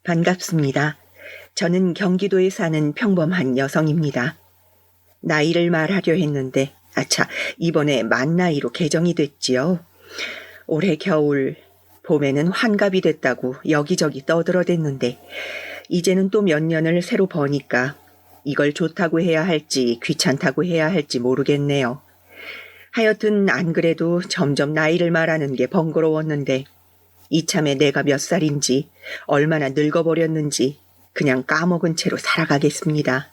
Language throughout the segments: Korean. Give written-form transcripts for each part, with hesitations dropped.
반갑습니다. 저는 경기도에 사는 평범한 여성입니다. 나이를 말하려 했는데, 아차, 이번에 만 나이로 개정이 됐지요. 올해 겨울, 봄에는 환갑이 됐다고 여기저기 떠들어댔는데, 이제는 또 몇 년을 새로 버니까 이걸 좋다고 해야 할지 귀찮다고 해야 할지 모르겠네요. 하여튼 안 그래도 점점 나이를 말하는 게 번거로웠는데, 이참에 내가 몇 살인지, 얼마나 늙어버렸는지 그냥 까먹은 채로 살아가겠습니다.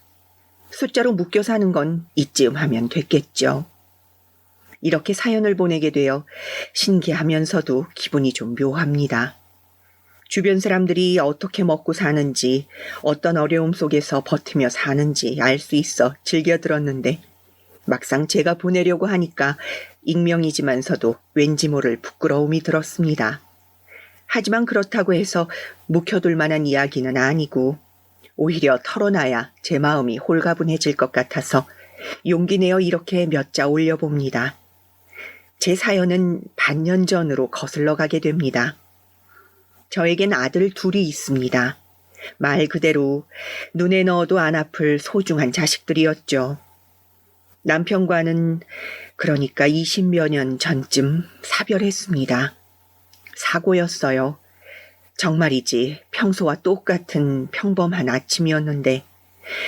숫자로 묶여 사는 건 이쯤 하면 됐겠죠. 이렇게 사연을 보내게 되어 신기하면서도 기분이 좀 묘합니다. 주변 사람들이 어떻게 먹고 사는지, 어떤 어려움 속에서 버티며 사는지 알 수 있어 즐겨 들었는데, 막상 제가 보내려고 하니까 익명이지만서도 왠지 모를 부끄러움이 들었습니다. 하지만 그렇다고 해서 묵혀둘 만한 이야기는 아니고, 오히려 털어놔야 제 마음이 홀가분해질 것 같아서 용기 내어 이렇게 몇 자 올려봅니다. 제 사연은 반년 전으로 거슬러 가게 됩니다. 저에겐 아들 둘이 있습니다. 말 그대로 눈에 넣어도 안 아플 소중한 자식들이었죠. 남편과는 그러니까 20여 년 전쯤 사별했습니다. 사고였어요. 정말이지 평소와 똑같은 평범한 아침이었는데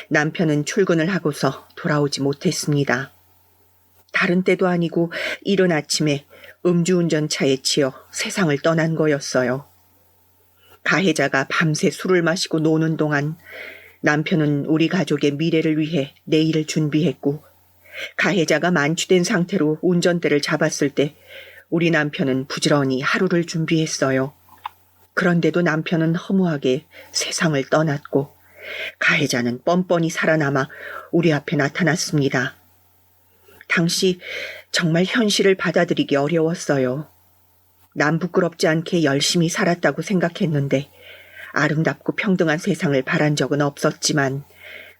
남편은 출근을 하고서 돌아오지 못했습니다. 다른 때도 아니고 이른 아침에 음주운전차에 치여 세상을 떠난 거였어요. 가해자가 밤새 술을 마시고 노는 동안 남편은 우리 가족의 미래를 위해 내일을 준비했고, 가해자가 만취된 상태로 운전대를 잡았을 때 우리 남편은 부지런히 하루를 준비했어요. 그런데도 남편은 허무하게 세상을 떠났고 가해자는 뻔뻔히 살아남아 우리 앞에 나타났습니다. 당시 정말 현실을 받아들이기 어려웠어요. 남 부끄럽지 않게 열심히 살았다고 생각했는데 아름답고 평등한 세상을 바란 적은 없었지만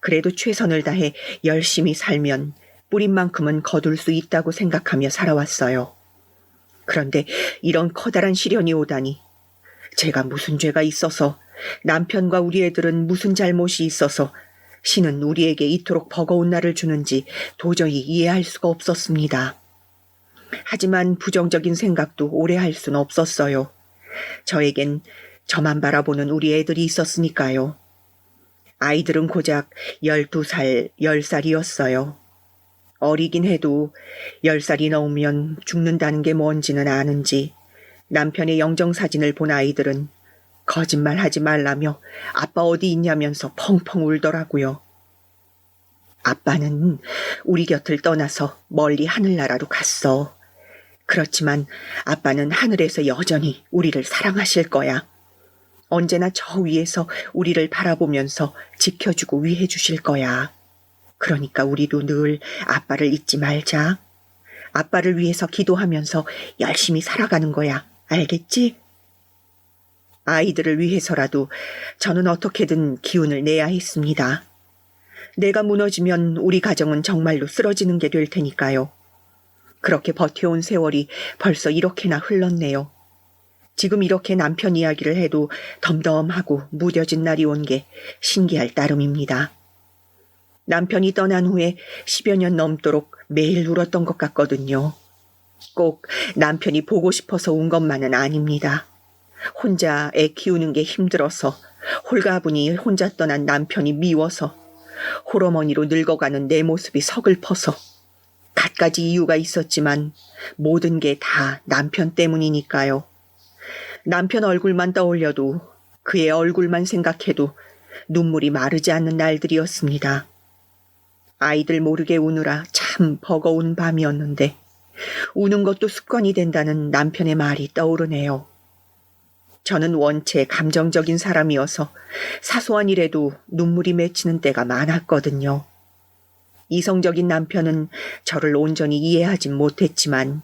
그래도 최선을 다해 열심히 살면 뿌린 만큼은 거둘 수 있다고 생각하며 살아왔어요. 그런데 이런 커다란 시련이 오다니, 제가 무슨 죄가 있어서, 남편과 우리 애들은 무슨 잘못이 있어서 신은 우리에게 이토록 버거운 날을 주는지 도저히 이해할 수가 없었습니다. 하지만 부정적인 생각도 오래 할 수는 없었어요. 저에겐 저만 바라보는 우리 애들이 있었으니까요. 아이들은 고작 12살, 10살이었어요. 어리긴 해도 10살이 넘으면 죽는다는 게 뭔지는 아는지 남편의 영정사진을 본 아이들은 거짓말하지 말라며 아빠 어디 있냐면서 펑펑 울더라고요. 아빠는 우리 곁을 떠나서 멀리 하늘나라로 갔어. 그렇지만 아빠는 하늘에서 여전히 우리를 사랑하실 거야. 언제나 저 위에서 우리를 바라보면서 지켜주고 위해 주실 거야. 그러니까 우리도 늘 아빠를 잊지 말자. 아빠를 위해서 기도하면서 열심히 살아가는 거야. 알겠지? 아이들을 위해서라도 저는 어떻게든 기운을 내야 했습니다. 내가 무너지면 우리 가정은 정말로 쓰러지는 게 될 테니까요. 그렇게 버텨온 세월이 벌써 이렇게나 흘렀네요. 지금 이렇게 남편 이야기를 해도 덤덤하고 무뎌진 날이 온 게 신기할 따름입니다. 남편이 떠난 후에 10여 년 넘도록 매일 울었던 것 같거든요. 꼭 남편이 보고 싶어서 운 것만은 아닙니다. 혼자 애 키우는 게 힘들어서, 홀가분히 혼자 떠난 남편이 미워서, 홀어머니로 늙어가는 내 모습이 서글퍼서, 갖가지 이유가 있었지만 모든 게 다 남편 때문이니까요. 남편 얼굴만 떠올려도, 그의 얼굴만 생각해도 눈물이 마르지 않는 날들이었습니다. 아이들 모르게 우느라 참 버거운 밤이었는데 우는 것도 습관이 된다는 남편의 말이 떠오르네요. 저는 원체 감정적인 사람이어서 사소한 일에도 눈물이 맺히는 때가 많았거든요. 이성적인 남편은 저를 온전히 이해하진 못했지만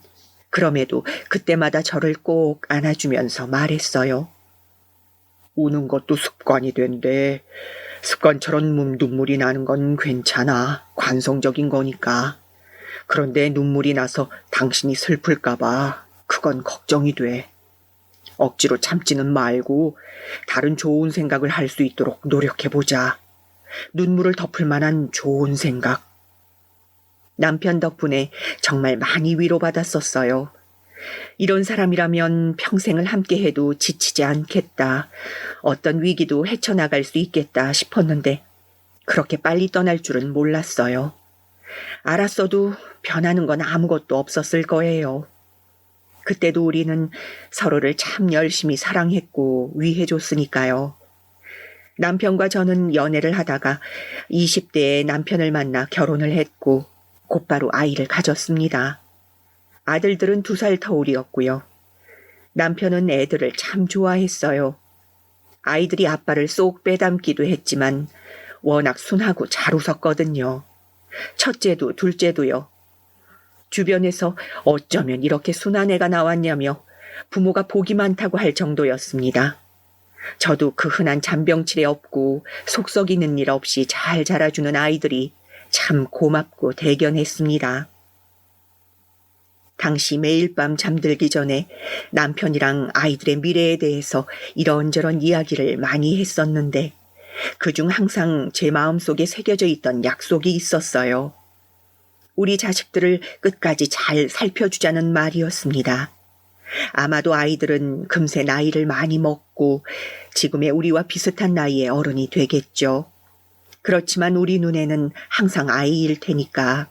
그럼에도 그때마다 저를 꼭 안아주면서 말했어요. 우는 것도 습관이 된대. 습관처럼 눈물이 나는 건 괜찮아. 관성적인 거니까. 그런데 눈물이 나서 당신이 슬플까 봐 그건 걱정이 돼. 억지로 참지는 말고 다른 좋은 생각을 할 수 있도록 노력해보자. 눈물을 덮을 만한 좋은 생각. 남편 덕분에 정말 많이 위로받았었어요. 이런 사람이라면 평생을 함께해도 지치지 않겠다. 어떤 위기도 헤쳐나갈 수 있겠다 싶었는데 그렇게 빨리 떠날 줄은 몰랐어요. 알았어도 변하는 건 아무것도 없었을 거예요. 그때도 우리는 서로를 참 열심히 사랑했고 위해줬으니까요. 남편과 저는 연애를 하다가 20대에 남편을 만나 결혼을 했고 곧바로 아이를 가졌습니다. 아들들은 2살 터울이었고요. 남편은 애들을 참 좋아했어요. 아이들이 아빠를 쏙 빼닮기도 했지만 워낙 순하고 잘 웃었거든요. 첫째도 둘째도요. 주변에서 어쩌면 이렇게 순한 애가 나왔냐며 부모가 복이 많다고 할 정도였습니다. 저도 그 흔한 잔병치레 없고 속 썩이는 일 없이 잘 자라주는 아이들이 참 고맙고 대견했습니다. 당시 매일 밤 잠들기 전에 남편이랑 아이들의 미래에 대해서 이런저런 이야기를 많이 했었는데 그중 항상 제 마음속에 새겨져 있던 약속이 있었어요. 우리 자식들을 끝까지 잘 살펴주자는 말이었습니다. 아마도 아이들은 금세 나이를 많이 먹고 지금의 우리와 비슷한 나이의 어른이 되겠죠. 그렇지만 우리 눈에는 항상 아이일 테니까,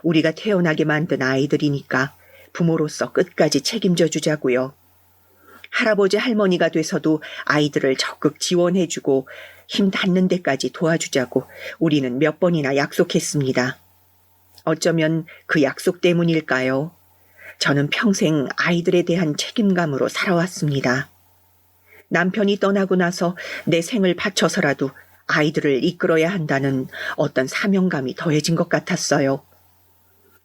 우리가 태어나게 만든 아이들이니까 부모로서 끝까지 책임져 주자고요. 할아버지 할머니가 돼서도 아이들을 적극 지원해주고 힘 닿는 데까지 도와주자고 우리는 몇 번이나 약속했습니다. 어쩌면 그 약속 때문일까요? 저는 평생 아이들에 대한 책임감으로 살아왔습니다. 남편이 떠나고 나서 내 생을 바쳐서라도 아이들을 이끌어야 한다는 어떤 사명감이 더해진 것 같았어요.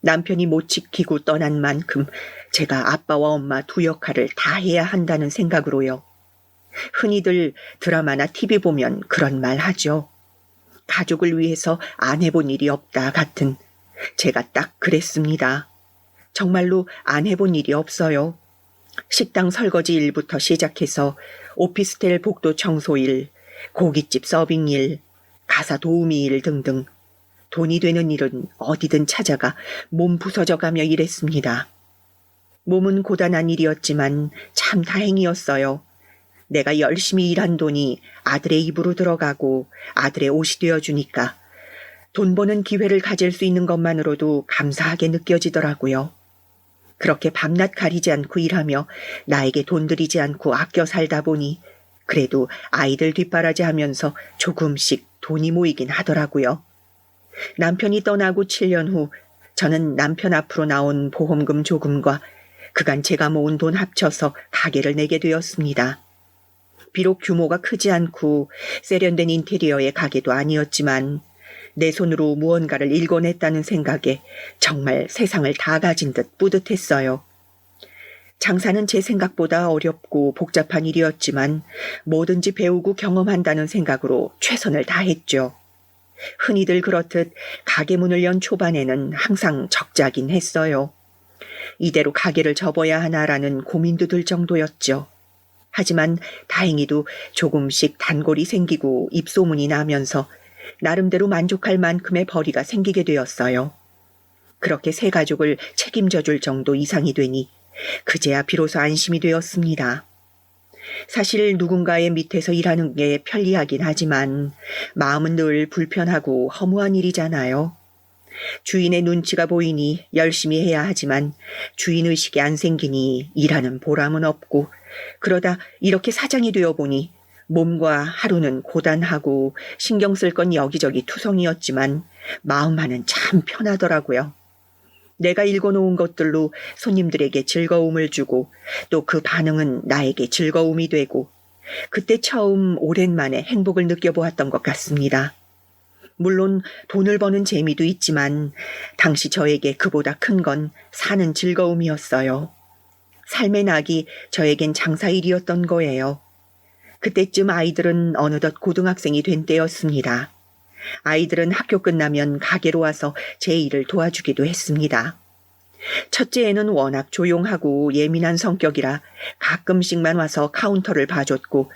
남편이 못 지키고 떠난 만큼 제가 아빠와 엄마 2 역할을 다 해야 한다는 생각으로요. 흔히들 드라마나 TV 보면 그런 말 하죠. 가족을 위해서 안 해본 일이 없다 같은. 제가 딱 그랬습니다. 정말로 안 해본 일이 없어요. 식당 설거지 일부터 시작해서 오피스텔 복도 청소 일, 고깃집 서빙 일, 가사 도우미 일 등등 돈이 되는 일은 어디든 찾아가 몸 부서져가며 일했습니다. 몸은 고단한 일이었지만 참 다행이었어요. 내가 열심히 일한 돈이 아들의 입으로 들어가고 아들의 옷이 되어주니까 돈 버는 기회를 가질 수 있는 것만으로도 감사하게 느껴지더라고요. 그렇게 밤낮 가리지 않고 일하며 나에게 돈 들이지 않고 아껴 살다 보니 그래도 아이들 뒷바라지 하면서 조금씩 돈이 모이긴 하더라고요. 남편이 떠나고 7년 후 저는 남편 앞으로 나온 보험금 조금과 그간 제가 모은 돈 합쳐서 가게를 내게 되었습니다. 비록 규모가 크지 않고 세련된 인테리어의 가게도 아니었지만 내 손으로 무언가를 일궈냈다는 생각에 정말 세상을 다 가진 듯 뿌듯했어요. 장사는 제 생각보다 어렵고 복잡한 일이었지만 뭐든지 배우고 경험한다는 생각으로 최선을 다했죠. 흔히들 그렇듯 가게 문을 연 초반에는 항상 적자긴 했어요. 이대로 가게를 접어야 하나라는 고민도 들 정도였죠. 하지만 다행히도 조금씩 단골이 생기고 입소문이 나면서 나름대로 만족할 만큼의 벌이가 생기게 되었어요. 그렇게 새 가족을 책임져 줄 정도 이상이 되니 그제야 비로소 안심이 되었습니다. 사실 누군가의 밑에서 일하는 게 편리하긴 하지만 마음은 늘 불편하고 허무한 일이잖아요. 주인의 눈치가 보이니 열심히 해야 하지만 주인의식이 안 생기니 일하는 보람은 없고 그러다 이렇게 사장이 되어보니 몸과 하루는 고단하고 신경 쓸 건 여기저기 투성이었지만 마음만은 참 편하더라고요. 내가 읽어놓은 것들로 손님들에게 즐거움을 주고 또 그 반응은 나에게 즐거움이 되고 그때 처음 오랜만에 행복을 느껴보았던 것 같습니다. 물론 돈을 버는 재미도 있지만 당시 저에게 그보다 큰 건 사는 즐거움이었어요. 삶의 낙이 저에겐 장사일이었던 거예요. 그때쯤 아이들은 어느덧 고등학생이 된 때였습니다. 아이들은 학교 끝나면 가게로 와서 제 일을 도와주기도 했습니다. 첫째에는 워낙 조용하고 예민한 성격이라 가끔씩만 와서 카운터를 봐줬고,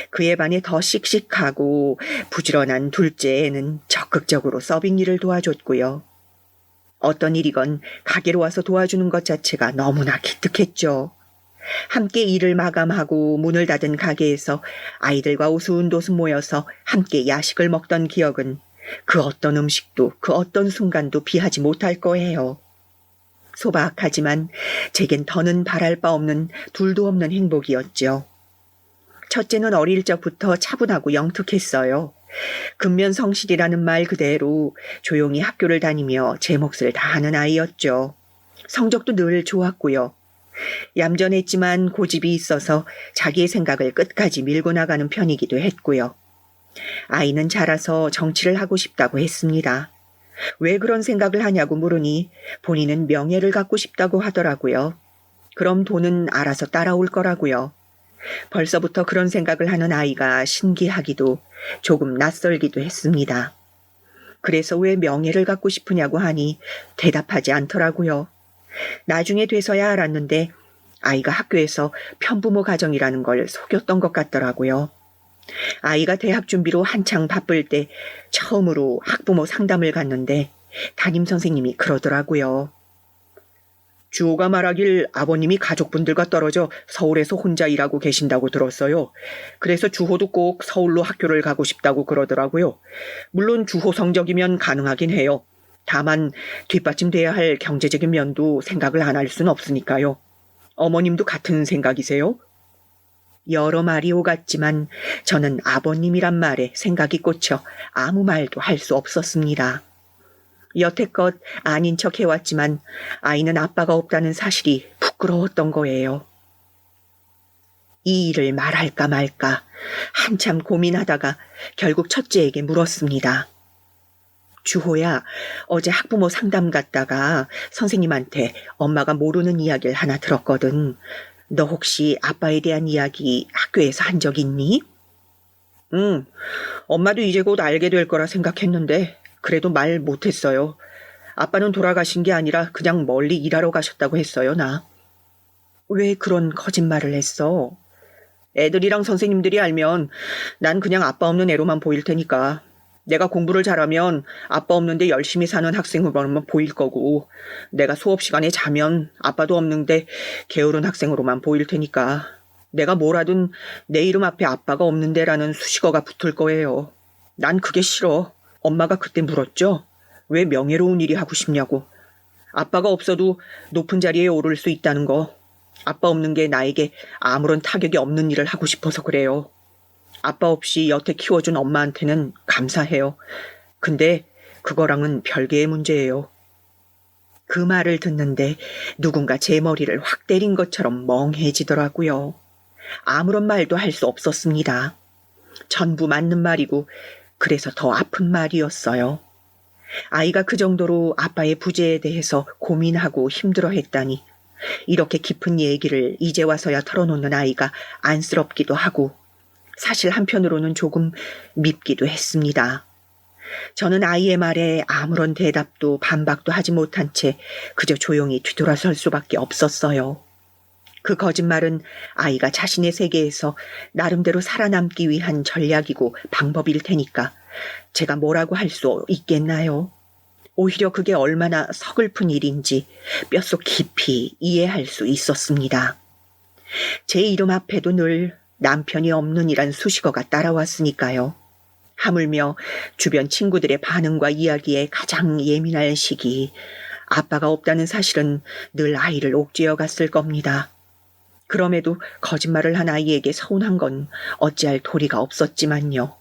그에 반해 더 씩씩하고 부지런한 둘째에는 적극적으로 서빙 일을 도와줬고요. 어떤 일이건 가게로 와서 도와주는 것 자체가 너무나 기특했죠. 함께 일을 마감하고 문을 닫은 가게에서 아이들과 오순도순 모여서 함께 야식을 먹던 기억은 그 어떤 음식도 그 어떤 순간도 비하지 못할 거예요. 소박하지만 제겐 더는 바랄 바 없는 둘도 없는 행복이었죠. 첫째는 어릴 적부터 차분하고 영특했어요. 근면성실이라는 말 그대로 조용히 학교를 다니며 제 몫을 다하는 아이였죠. 성적도 늘 좋았고요. 얌전했지만 고집이 있어서 자기의 생각을 끝까지 밀고 나가는 편이기도 했고요. 아이는 자라서 정치를 하고 싶다고 했습니다. 왜 그런 생각을 하냐고 물으니 본인은 명예를 갖고 싶다고 하더라고요. 그럼 돈은 알아서 따라올 거라고요. 벌써부터 그런 생각을 하는 아이가 신기하기도 조금 낯설기도 했습니다. 그래서 왜 명예를 갖고 싶으냐고 하니 대답하지 않더라고요. 나중에 돼서야 알았는데 아이가 학교에서 편부모 가정이라는 걸 속였던 것 같더라고요. 아이가 대학 준비로 한창 바쁠 때 처음으로 학부모 상담을 갔는데 담임선생님이 그러더라고요. 주호가 말하길 아버님이 가족분들과 떨어져 서울에서 혼자 일하고 계신다고 들었어요. 그래서 주호도 꼭 서울로 학교를 가고 싶다고 그러더라고요. 물론 주호 성적이면 가능하긴 해요. 다만 뒷받침돼야 할 경제적인 면도 생각을 안 할 수는 없으니까요. 어머님도 같은 생각이세요? 여러 말이 오갔지만 저는 아버님이란 말에 생각이 꽂혀 아무 말도 할 수 없었습니다. 여태껏 아닌 척 해왔지만 아이는 아빠가 없다는 사실이 부끄러웠던 거예요. 이 일을 말할까 말까 한참 고민하다가 결국 첫째에게 물었습니다. 주호야, 어제 학부모 상담 갔다가 선생님한테 엄마가 모르는 이야기를 하나 들었거든. 너 혹시 아빠에 대한 이야기 학교에서 한 적 있니? 응, 엄마도 이제 곧 알게 될 거라 생각했는데 그래도 말 못했어요. 아빠는 돌아가신 게 아니라 그냥 멀리 일하러 가셨다고 했어요, 나. 왜 그런 거짓말을 했어? 애들이랑 선생님들이 알면 난 그냥 아빠 없는 애로만 보일 테니까. 내가 공부를 잘하면 아빠 없는데 열심히 사는 학생으로만 보일 거고, 내가 수업 시간에 자면 아빠도 없는데 게으른 학생으로만 보일 테니까. 내가 뭘 하든 내 이름 앞에 아빠가 없는데라는 수식어가 붙을 거예요. 난 그게 싫어. 엄마가 그때 물었죠. 왜 명예로운 일이 하고 싶냐고. 아빠가 없어도 높은 자리에 오를 수 있다는 거. 아빠 없는 게 나에게 아무런 타격이 없는 일을 하고 싶어서 그래요. 아빠 없이 여태 키워준 엄마한테는 감사해요. 근데 그거랑은 별개의 문제예요. 그 말을 듣는데 누군가 제 머리를 확 때린 것처럼 멍해지더라고요. 아무런 말도 할 수 없었습니다. 전부 맞는 말이고 그래서 더 아픈 말이었어요. 아이가 그 정도로 아빠의 부재에 대해서 고민하고 힘들어했다니 이렇게 깊은 얘기를 이제 와서야 털어놓는 아이가 안쓰럽기도 하고 사실 한편으로는 조금 밉기도 했습니다. 저는 아이의 말에 아무런 대답도 반박도 하지 못한 채 그저 조용히 뒤돌아설 수밖에 없었어요. 그 거짓말은 아이가 자신의 세계에서 나름대로 살아남기 위한 전략이고 방법일 테니까 제가 뭐라고 할 수 있겠나요? 오히려 그게 얼마나 서글픈 일인지 뼛속 깊이 이해할 수 있었습니다. 제 이름 앞에도 늘 남편이 없는 이란 수식어가 따라왔으니까요. 하물며 주변 친구들의 반응과 이야기에 가장 예민할 시기, 아빠가 없다는 사실은 늘 아이를 옥죄어 갔을 겁니다. 그럼에도 거짓말을 한 아이에게 서운한 건 어찌할 도리가 없었지만요.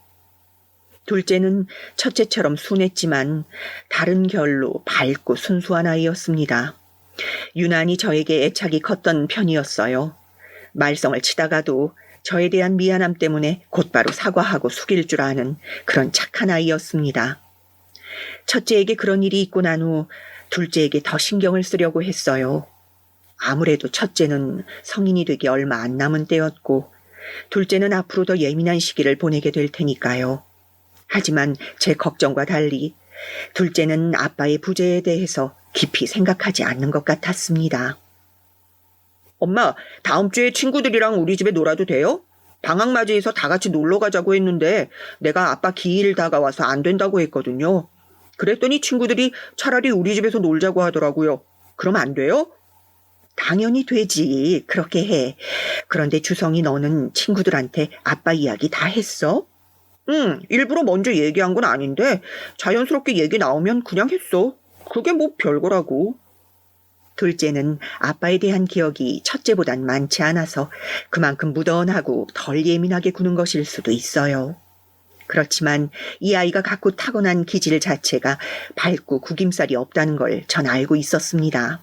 둘째는 첫째처럼 순했지만 다른 결로 밝고 순수한 아이였습니다. 유난히 저에게 애착이 컸던 편이었어요. 말썽을 치다가도 저에 대한 미안함 때문에 곧바로 사과하고 숙일 줄 아는 그런 착한 아이였습니다. 첫째에게 그런 일이 있고 난 후 둘째에게 더 신경을 쓰려고 했어요. 아무래도 첫째는 성인이 되기 얼마 안 남은 때였고 둘째는 앞으로 더 예민한 시기를 보내게 될 테니까요. 하지만 제 걱정과 달리 둘째는 아빠의 부재에 대해서 깊이 생각하지 않는 것 같았습니다. 엄마, 다음 주에 친구들이랑 우리 집에 놀아도 돼요? 방학 맞이해서 다 같이 놀러 가자고 했는데 내가 아빠 기일 다가와서 안 된다고 했거든요. 그랬더니 친구들이 차라리 우리 집에서 놀자고 하더라고요. 그럼 안 돼요? 당연히 되지. 그렇게 해. 그런데 주성이 너는 친구들한테 아빠 이야기 다 했어? 응, 일부러 먼저 얘기한 건 아닌데 자연스럽게 얘기 나오면 그냥 했어. 그게 뭐 별거라고. 둘째는 아빠에 대한 기억이 첫째보단 많지 않아서 그만큼 무던하고 덜 예민하게 구는 것일 수도 있어요. 그렇지만 이 아이가 갖고 타고난 기질 자체가 밝고 구김살이 없다는 걸 전 알고 있었습니다.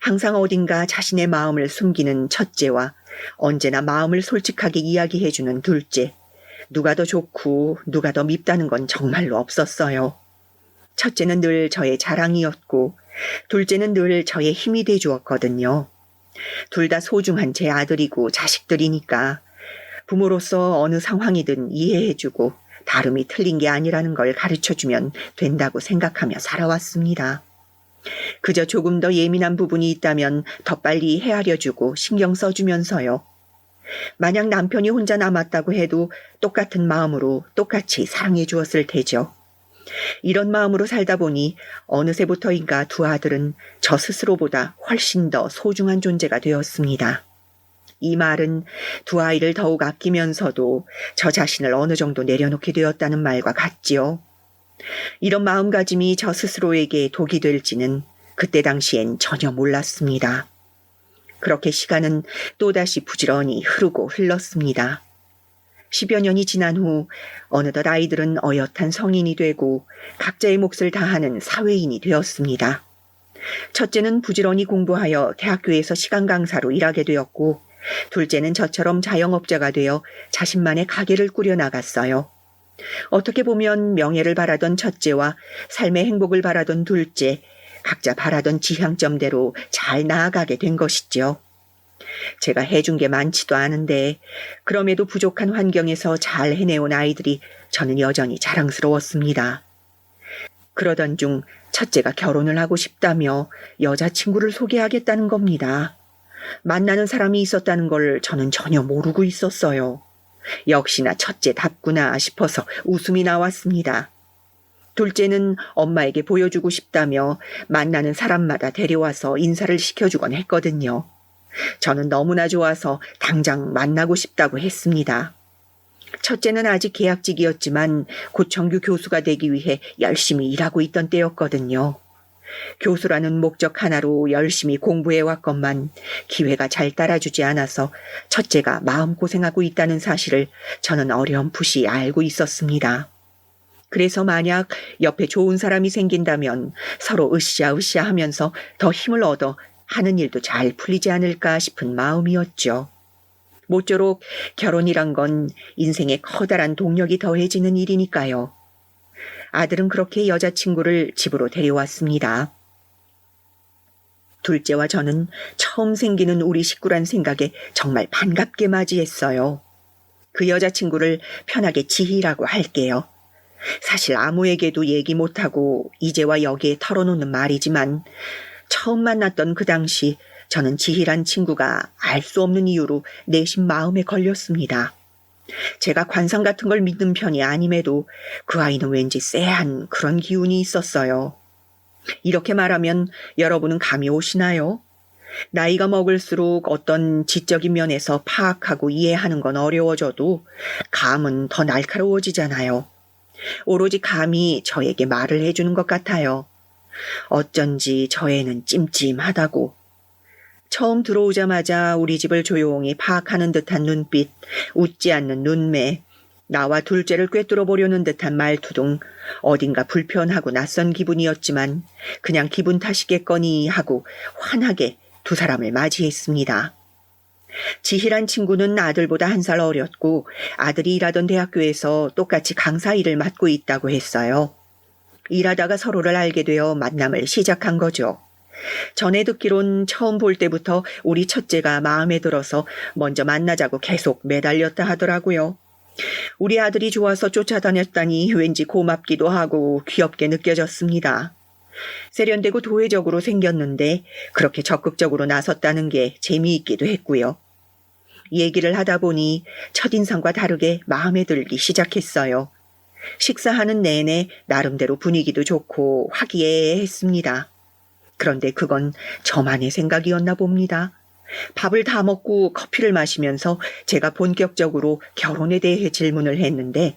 항상 어딘가 자신의 마음을 숨기는 첫째와 언제나 마음을 솔직하게 이야기해주는 둘째. 누가 더 좋고 누가 더 밉다는 건 정말로 없었어요. 첫째는 늘 저의 자랑이었고 둘째는 늘 저의 힘이 돼주었거든요. 둘 다 소중한 제 아들이고 자식들이니까 부모로서 어느 상황이든 이해해주고 다름이 틀린 게 아니라는 걸 가르쳐주면 된다고 생각하며 살아왔습니다. 그저 조금 더 예민한 부분이 있다면 더 빨리 헤아려주고 신경 써주면서요. 만약 남편이 혼자 남았다고 해도 똑같은 마음으로 똑같이 사랑해 주었을 테죠. 이런 마음으로 살다 보니 어느새부터인가 두 아들은 저 스스로보다 훨씬 더 소중한 존재가 되었습니다. 이 말은 두 아이를 더욱 아끼면서도 저 자신을 어느 정도 내려놓게 되었다는 말과 같지요. 이런 마음가짐이 저 스스로에게 독이 될지는 그때 당시엔 전혀 몰랐습니다. 그렇게 시간은 또다시 부지런히 흐르고 흘렀습니다. 10여 년이 지난 후 어느덧 아이들은 어엿한 성인이 되고 각자의 몫을 다하는 사회인이 되었습니다. 첫째는 부지런히 공부하여 대학교에서 시간 강사로 일하게 되었고 둘째는 저처럼 자영업자가 되어 자신만의 가게를 꾸려나갔어요. 어떻게 보면 명예를 바라던 첫째와 삶의 행복을 바라던 둘째, 각자 바라던 지향점대로 잘 나아가게 된 것이죠. 제가 해준 게 많지도 않은데 그럼에도 부족한 환경에서 잘 해내온 아이들이 저는 여전히 자랑스러웠습니다. 그러던 중 첫째가 결혼을 하고 싶다며 여자친구를 소개하겠다는 겁니다. 만나는 사람이 있었다는 걸 저는 전혀 모르고 있었어요. 역시나 첫째답구나 싶어서 웃음이 나왔습니다. 둘째는 엄마에게 보여주고 싶다며 만나는 사람마다 데려와서 인사를 시켜주곤 했거든요. 저는 너무나 좋아서 당장 만나고 싶다고 했습니다. 첫째는 아직 계약직이었지만 곧 정규 교수가 되기 위해 열심히 일하고 있던 때였거든요. 교수라는 목적 하나로 열심히 공부해왔건만 기회가 잘 따라주지 않아서 첫째가 마음고생하고 있다는 사실을 저는 어렴풋이 알고 있었습니다. 그래서 만약 옆에 좋은 사람이 생긴다면 서로 으쌰으쌰 하면서 더 힘을 얻어 하는 일도 잘 풀리지 않을까 싶은 마음이었죠. 모쪼록 결혼이란 건 인생에 커다란 동력이 더해지는 일이니까요. 아들은 그렇게 여자친구를 집으로 데려왔습니다. 둘째와 저는 처음 생기는 우리 식구란 생각에 정말 반갑게 맞이했어요. 그 여자친구를 편하게 지희라고 할게요. 사실 아무에게도 얘기 못하고 이제와 여기에 털어놓는 말이지만 처음 만났던 그 당시 저는 지희란 친구가 알 수 없는 이유로 내심 마음에 걸렸습니다. 제가 관상 같은 걸 믿는 편이 아님에도 그 아이는 왠지 쎄한 그런 기운이 있었어요. 이렇게 말하면 여러분은 감이 오시나요? 나이가 먹을수록 어떤 지적인 면에서 파악하고 이해하는 건 어려워져도 감은 더 날카로워지잖아요. 오로지 감이 저에게 말을 해주는 것 같아요. 어쩐지 저 애는 찜찜하다고. 처음 들어오자마자 우리 집을 조용히 파악하는 듯한 눈빛, 웃지 않는 눈매, 나와 둘째를 꿰뚫어 보려는 듯한 말투 등 어딘가 불편하고 낯선 기분이었지만 그냥 기분 탓이겠거니 하고 환하게 두 사람을 맞이했습니다. 지희란 친구는 아들보다 1살 어렸고 아들이 일하던 대학교에서 똑같이 강사 일을 맡고 있다고 했어요. 일하다가 서로를 알게 되어 만남을 시작한 거죠. 전에 듣기론 처음 볼 때부터 우리 첫째가 마음에 들어서 먼저 만나자고 계속 매달렸다 하더라고요. 우리 아들이 좋아서 쫓아다녔다니 왠지 고맙기도 하고 귀엽게 느껴졌습니다. 세련되고 도회적으로 생겼는데 그렇게 적극적으로 나섰다는 게 재미있기도 했고요. 얘기를 하다 보니 첫인상과 다르게 마음에 들기 시작했어요. 식사하는 내내 나름대로 분위기도 좋고 화기애애했습니다. 그런데 그건 저만의 생각이었나 봅니다. 밥을 다 먹고 커피를 마시면서 제가 본격적으로 결혼에 대해 질문을 했는데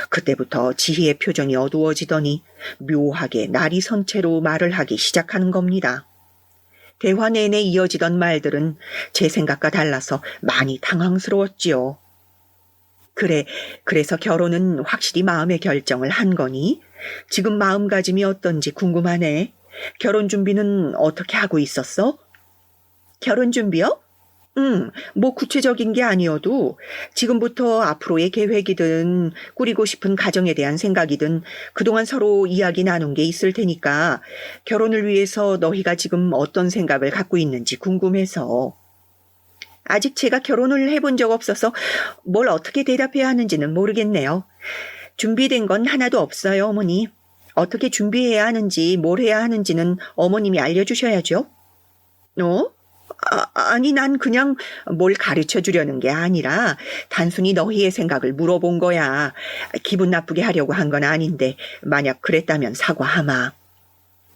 그때부터 지희의 표정이 어두워지더니 묘하게 날이 선 채로 말을 하기 시작하는 겁니다. 대화 내내 이어지던 말들은 제 생각과 달라서 많이 당황스러웠지요. 그래서 결혼은 확실히 마음의 결정을 한 거니? 지금 마음가짐이 어떤지 궁금하네. 결혼 준비는 어떻게 하고 있었어? 결혼 준비요? 뭐 구체적인 게 아니어도 지금부터 앞으로의 계획이든 꾸리고 싶은 가정에 대한 생각이든 그동안 서로 이야기 나눈 게 있을 테니까 결혼을 위해서 너희가 지금 어떤 생각을 갖고 있는지 궁금해서. 아직 제가 결혼을 해본 적 없어서 뭘 어떻게 대답해야 하는지는 모르겠네요. 준비된 건 하나도 없어요, 어머니. 어떻게 준비해야 하는지 뭘 해야 하는지는 어머님이 알려주셔야죠. 아니 난 그냥 뭘 가르쳐 주려는 게 아니라 단순히 너희의 생각을 물어본 거야. 기분 나쁘게 하려고 한 건 아닌데 만약 그랬다면 사과하마.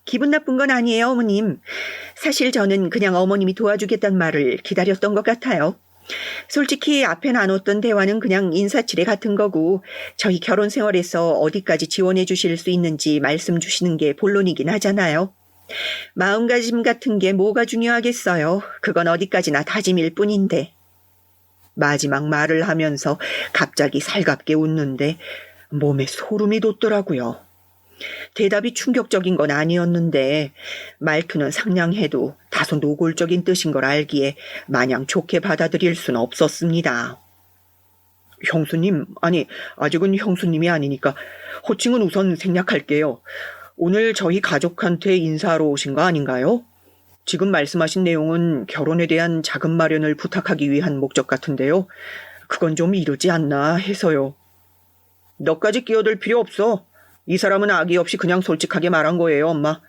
기분 나쁜 건 아니에요, 어머님. 사실 저는 그냥 어머님이 도와주겠다는 말을 기다렸던 것 같아요. 솔직히 앞에 나눴던 대화는 그냥 인사치레 같은 거고 저희 결혼 생활에서 어디까지 지원해 주실 수 있는지 말씀 주시는 게 본론이긴 하잖아요. 마음가짐 같은 게 뭐가 중요하겠어요. 그건 어디까지나 다짐일 뿐인데. 마지막 말을 하면서 갑자기 살갑게 웃는데 몸에 소름이 돋더라고요. 대답이 충격적인 건 아니었는데 말투는 상냥해도 다소 노골적인 뜻인 걸 알기에 마냥 좋게 받아들일 수는 없었습니다. 형수님, 아니 아직은 형수님이 아니니까 호칭은 우선 생략할게요. 오늘 저희 가족한테 인사하러 오신 거 아닌가요? 지금 말씀하신 내용은 결혼에 대한 자금 마련을 부탁하기 위한 목적 같은데요. 그건 좀 이르지 않나 해서요. 너까지 끼어들 필요 없어. 이 사람은 악의 없이 그냥 솔직하게 말한 거예요, 엄마.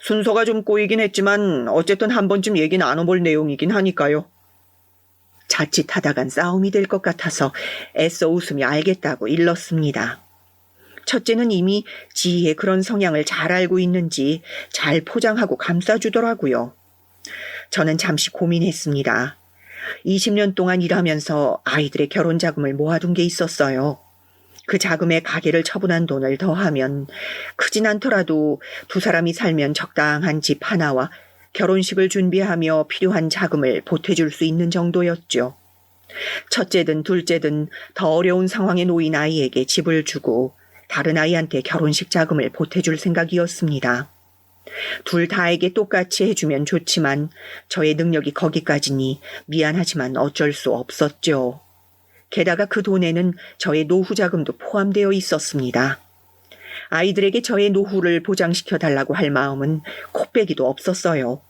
순서가 좀 꼬이긴 했지만 어쨌든 한 번쯤 얘기 나눠볼 내용이긴 하니까요. 자칫하다간 싸움이 될 것 같아서 애써 웃으며 알겠다고 일렀습니다. 첫째는 이미 지희의 그런 성향을 잘 알고 있는지 잘 포장하고 감싸주더라고요. 저는 잠시 고민했습니다. 20년 동안 일하면서 아이들의 결혼 자금을 모아둔 게 있었어요. 그 자금에 가게를 처분한 돈을 더하면 크진 않더라도 두 사람이 살면 적당한 집 하나와 결혼식을 준비하며 필요한 자금을 보태줄 수 있는 정도였죠. 첫째든 둘째든 더 어려운 상황에 놓인 아이에게 집을 주고 다른 아이한테 결혼식 자금을 보태줄 생각이었습니다. 둘 다에게 똑같이 해주면 좋지만 저의 능력이 거기까지니 미안하지만 어쩔 수 없었죠. 게다가 그 돈에는 저의 노후 자금도 포함되어 있었습니다. 아이들에게 저의 노후를 보장시켜달라고 할 마음은 코빼기도 없었어요.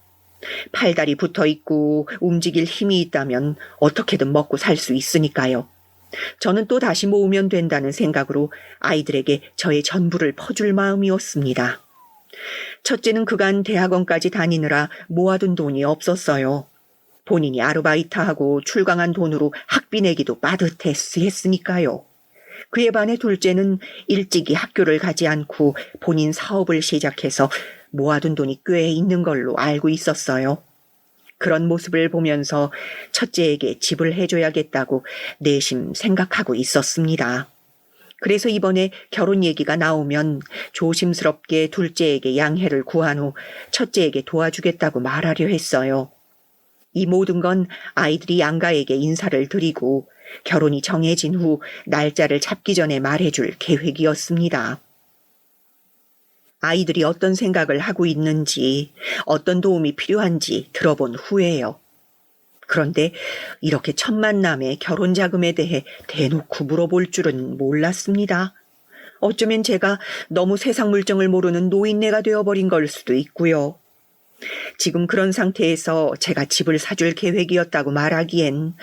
팔다리 붙어있고 움직일 힘이 있다면 어떻게든 먹고 살 수 있으니까요. 저는 또 다시 모으면 된다는 생각으로 아이들에게 저의 전부를 퍼줄 마음이었습니다. 첫째는 그간 대학원까지 다니느라 모아둔 돈이 없었어요. 본인이 아르바이트하고 출강한 돈으로 학비 내기도 빠듯했으니까요. 그에 반해 둘째는 일찍이 학교를 가지 않고 본인 사업을 시작해서 모아둔 돈이 꽤 있는 걸로 알고 있었어요. 그런 모습을 보면서 첫째에게 집을 해줘야겠다고 내심 생각하고 있었습니다. 그래서 이번에 결혼 얘기가 나오면 조심스럽게 둘째에게 양해를 구한 후 첫째에게 도와주겠다고 말하려 했어요. 이 모든 건 아이들이 양가에게 인사를 드리고 결혼이 정해진 후 날짜를 잡기 전에 말해줄 계획이었습니다. 아이들이 어떤 생각을 하고 있는지, 어떤 도움이 필요한지 들어본 후에요. 그런데 이렇게 첫 만남에 결혼 자금에 대해 대놓고 물어볼 줄은 몰랐습니다. 어쩌면 제가 너무 세상 물정을 모르는 노인네가 되어버린 걸 수도 있고요. 지금 그런 상태에서 제가 집을 사줄 계획이었다고 말하기엔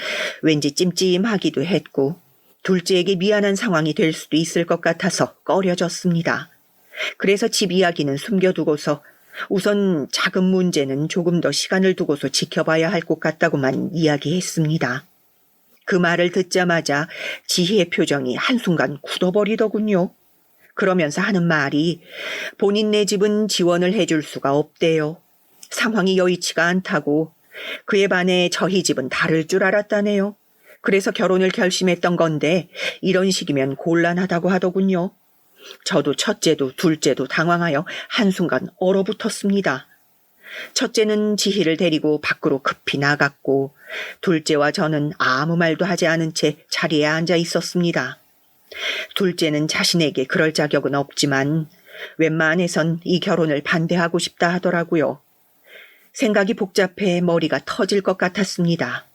왠지 찜찜하기도 했고 둘째에게 미안한 상황이 될 수도 있을 것 같아서 꺼려졌습니다. 그래서 집 이야기는 숨겨두고서 우선 자금 문제는 조금 더 시간을 두고서 지켜봐야 할 것 같다고만 이야기했습니다. 그 말을 듣자마자 지희의 표정이 한순간 굳어버리더군요. 그러면서 하는 말이 본인네 집은 지원을 해줄 수가 없대요. 상황이 여의치가 않다고. 그에 반해 저희 집은 다를 줄 알았다네요. 그래서 결혼을 결심했던 건데 이런 식이면 곤란하다고 하더군요. 저도 첫째도 둘째도 당황하여 한순간 얼어붙었습니다. 첫째는 지희를 데리고 밖으로 급히 나갔고 둘째와 저는 아무 말도 하지 않은 채 자리에 앉아 있었습니다. 둘째는 자신에게 그럴 자격은 없지만 웬만해선 이 결혼을 반대하고 싶다 하더라고요. 생각이 복잡해 머리가 터질 것 같았습니다.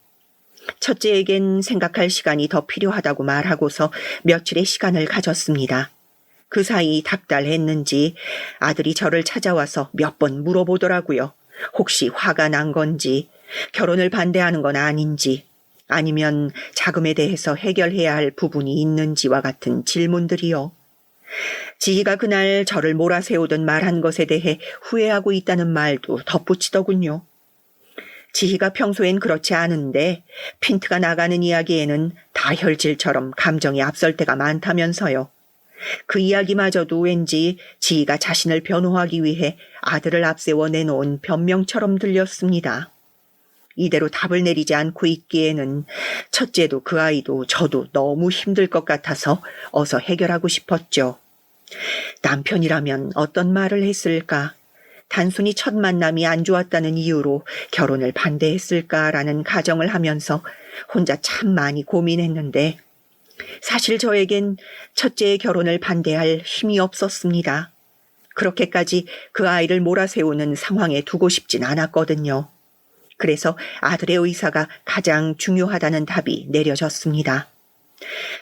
첫째에겐 생각할 시간이 더 필요하다고 말하고서 며칠의 시간을 가졌습니다. 그 사이 닥달했는지 아들이 저를 찾아와서 몇 번 물어보더라고요. 혹시 화가 난 건지, 결혼을 반대하는 건 아닌지, 아니면 자금에 대해서 해결해야 할 부분이 있는지와 같은 질문들이요. 지희가 그날 저를 몰아세우던 말한 것에 대해 후회하고 있다는 말도 덧붙이더군요. 지희가 평소엔 그렇지 않은데 핀트가 나가는 이야기에는 다혈질처럼 감정이 앞설 때가 많다면서요. 그 이야기마저도 왠지 지희가 자신을 변호하기 위해 아들을 앞세워 내놓은 변명처럼 들렸습니다. 이대로 답을 내리지 않고 있기에는 첫째도 그 아이도 저도 너무 힘들 것 같아서 어서 해결하고 싶었죠. 남편이라면 어떤 말을 했을까? 단순히 첫 만남이 안 좋았다는 이유로 결혼을 반대했을까라는 가정을 하면서 혼자 참 많이 고민했는데 사실 저에겐 첫째의 결혼을 반대할 힘이 없었습니다. 그렇게까지 그 아이를 몰아세우는 상황에 두고 싶진 않았거든요. 그래서 아들의 의사가 가장 중요하다는 답이 내려졌습니다.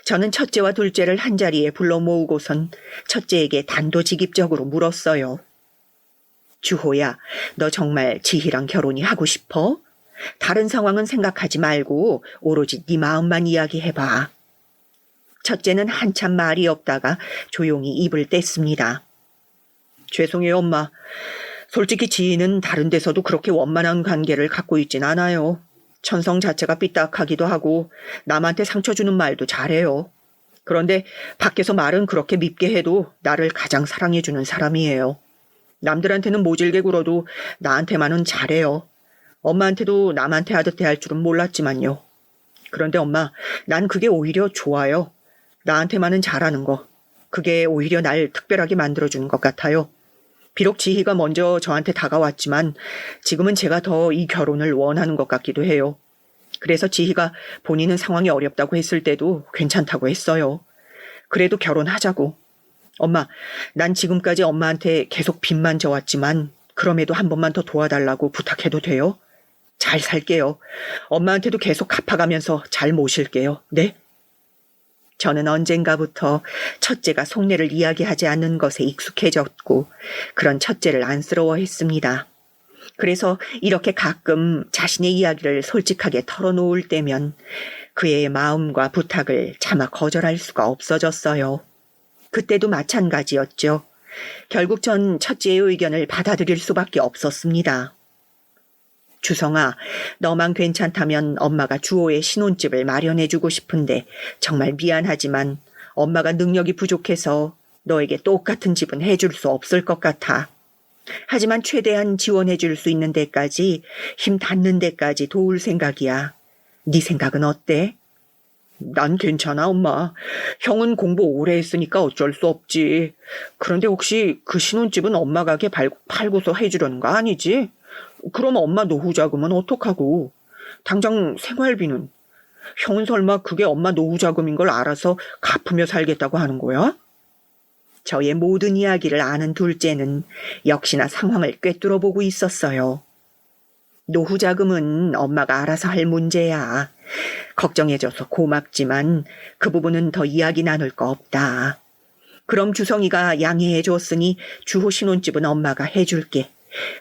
저는 첫째와 둘째를 한자리에 불러 모으고선 첫째에게 단도직입적으로 물었어요. 주호야, 너 정말 지희랑 결혼이 하고 싶어? 다른 상황은 생각하지 말고 오로지 네 마음만 이야기해봐. 첫째는 한참 말이 없다가 조용히 입을 뗐습니다. 죄송해요, 엄마. 솔직히 지희는 다른 데서도 그렇게 원만한 관계를 갖고 있진 않아요. 천성 자체가 삐딱하기도 하고 남한테 상처 주는 말도 잘해요. 그런데 밖에서 말은 그렇게 밉게 해도 나를 가장 사랑해주는 사람이에요. 남들한테는 모질게 굴어도 나한테만은 잘해요. 엄마한테도 남한테 하듯 대할 줄은 몰랐지만요. 그런데 엄마, 난 그게 오히려 좋아요. 나한테만은 잘하는 거. 그게 오히려 날 특별하게 만들어주는 것 같아요. 비록 지희가 먼저 저한테 다가왔지만 지금은 제가 더 이 결혼을 원하는 것 같기도 해요. 그래서 지희가 본인은 상황이 어렵다고 했을 때도 괜찮다고 했어요. 그래도 결혼하자고. 엄마, 난 지금까지 엄마한테 계속 빚만 져왔지만 그럼에도 한 번만 더 도와달라고 부탁해도 돼요? 잘 살게요. 엄마한테도 계속 갚아가면서 잘 모실게요. 네? 저는 언젠가부터 첫째가 속내를 이야기하지 않는 것에 익숙해졌고 그런 첫째를 안쓰러워했습니다. 그래서 이렇게 가끔 자신의 이야기를 솔직하게 털어놓을 때면 그의 마음과 부탁을 차마 거절할 수가 없어졌어요. 그때도 마찬가지였죠. 결국 전 첫째의 의견을 받아들일 수밖에 없었습니다. 주성아, 너만 괜찮다면 엄마가 주호의 신혼집을 마련해주고 싶은데 정말 미안하지만 엄마가 능력이 부족해서 너에게 똑같은 집은 해줄 수 없을 것 같아. 하지만 최대한 지원해줄 수 있는 데까지, 힘 닿는 데까지 도울 생각이야. 네 생각은 어때? 난 괜찮아, 엄마. 형은 공부 오래 했으니까 어쩔 수 없지. 그런데 혹시 그 신혼집은 엄마 가게 팔고서 해주려는 거 아니지? 그럼 엄마 노후 자금은 어떡하고? 당장 생활비는? 형은 설마 그게 엄마 노후 자금인 걸 알아서 갚으며 살겠다고 하는 거야? 저의 모든 이야기를 아는 둘째는 역시나 상황을 꿰뚫어 보고 있었어요. 노후 자금은 엄마가 알아서 할 문제야. 걱정해줘서 고맙지만 그 부분은 더 이야기 나눌 거 없다. 그럼 주성이가 양해해 줬으니 주호 신혼집은 엄마가 해줄게.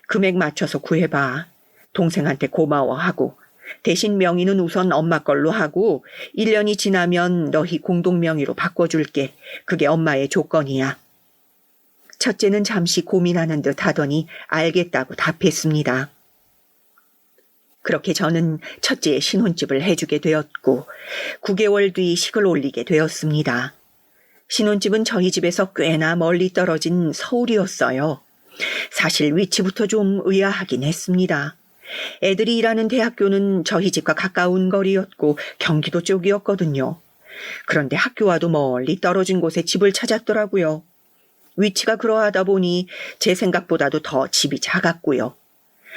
금액 맞춰서 구해봐. 동생한테 고마워하고 대신 명의는 우선 엄마 걸로 하고 1년이 지나면 너희 공동 명의로 바꿔줄게. 그게 엄마의 조건이야. 첫째는 잠시 고민하는 듯 하더니 알겠다고 답했습니다. 그렇게 저는 첫째의 신혼집을 해주게 되었고 9개월 뒤 식을 올리게 되었습니다. 신혼집은 저희 집에서 꽤나 멀리 떨어진 서울이었어요. 사실 위치부터 좀 의아하긴 했습니다. 애들이 일하는 대학교는 저희 집과 가까운 거리였고 경기도 쪽이었거든요. 그런데 학교와도 멀리 떨어진 곳에 집을 찾았더라고요. 위치가 그러하다 보니 제 생각보다도 더 집이 작았고요.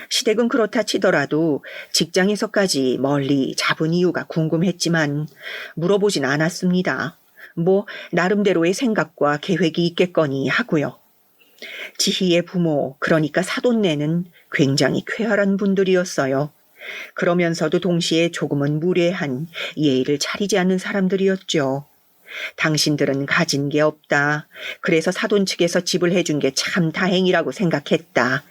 시댁은 그렇다 치더라도 직장에서까지 멀리 잡은 이유가 궁금했지만 물어보진 않았습니다. 나름대로의 생각과 계획이 있겠거니 하고요. 지희의 부모, 그러니까 사돈네는 굉장히 쾌활한 분들이었어요. 그러면서도 동시에 조금은 무례한 예의를 차리지 않는 사람들이었죠. 당신들은 가진 게 없다. 그래서 사돈 측에서 집을 해준 게 참 다행이라고 생각했다.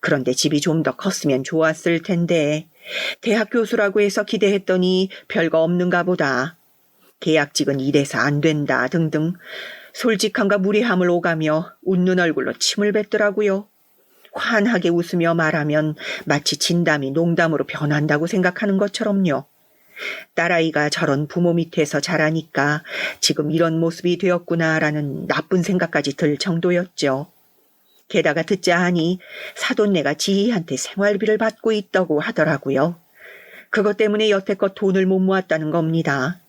그런데 집이 좀 더 컸으면 좋았을 텐데 대학 교수라고 해서 기대했더니 별거 없는가 보다. 계약직은 이래서 안 된다 등등 솔직함과 무례함을 오가며 웃는 얼굴로 침을 뱉더라고요. 환하게 웃으며 말하면 마치 진담이 농담으로 변한다고 생각하는 것처럼요. 딸아이가 저런 부모 밑에서 자라니까 지금 이런 모습이 되었구나라는 나쁜 생각까지 들 정도였죠. 게다가 듣자 하니 사돈네가 지희한테 생활비를 받고 있다고 하더라고요. 그것 때문에 여태껏 돈을 못 모았다는 겁니다.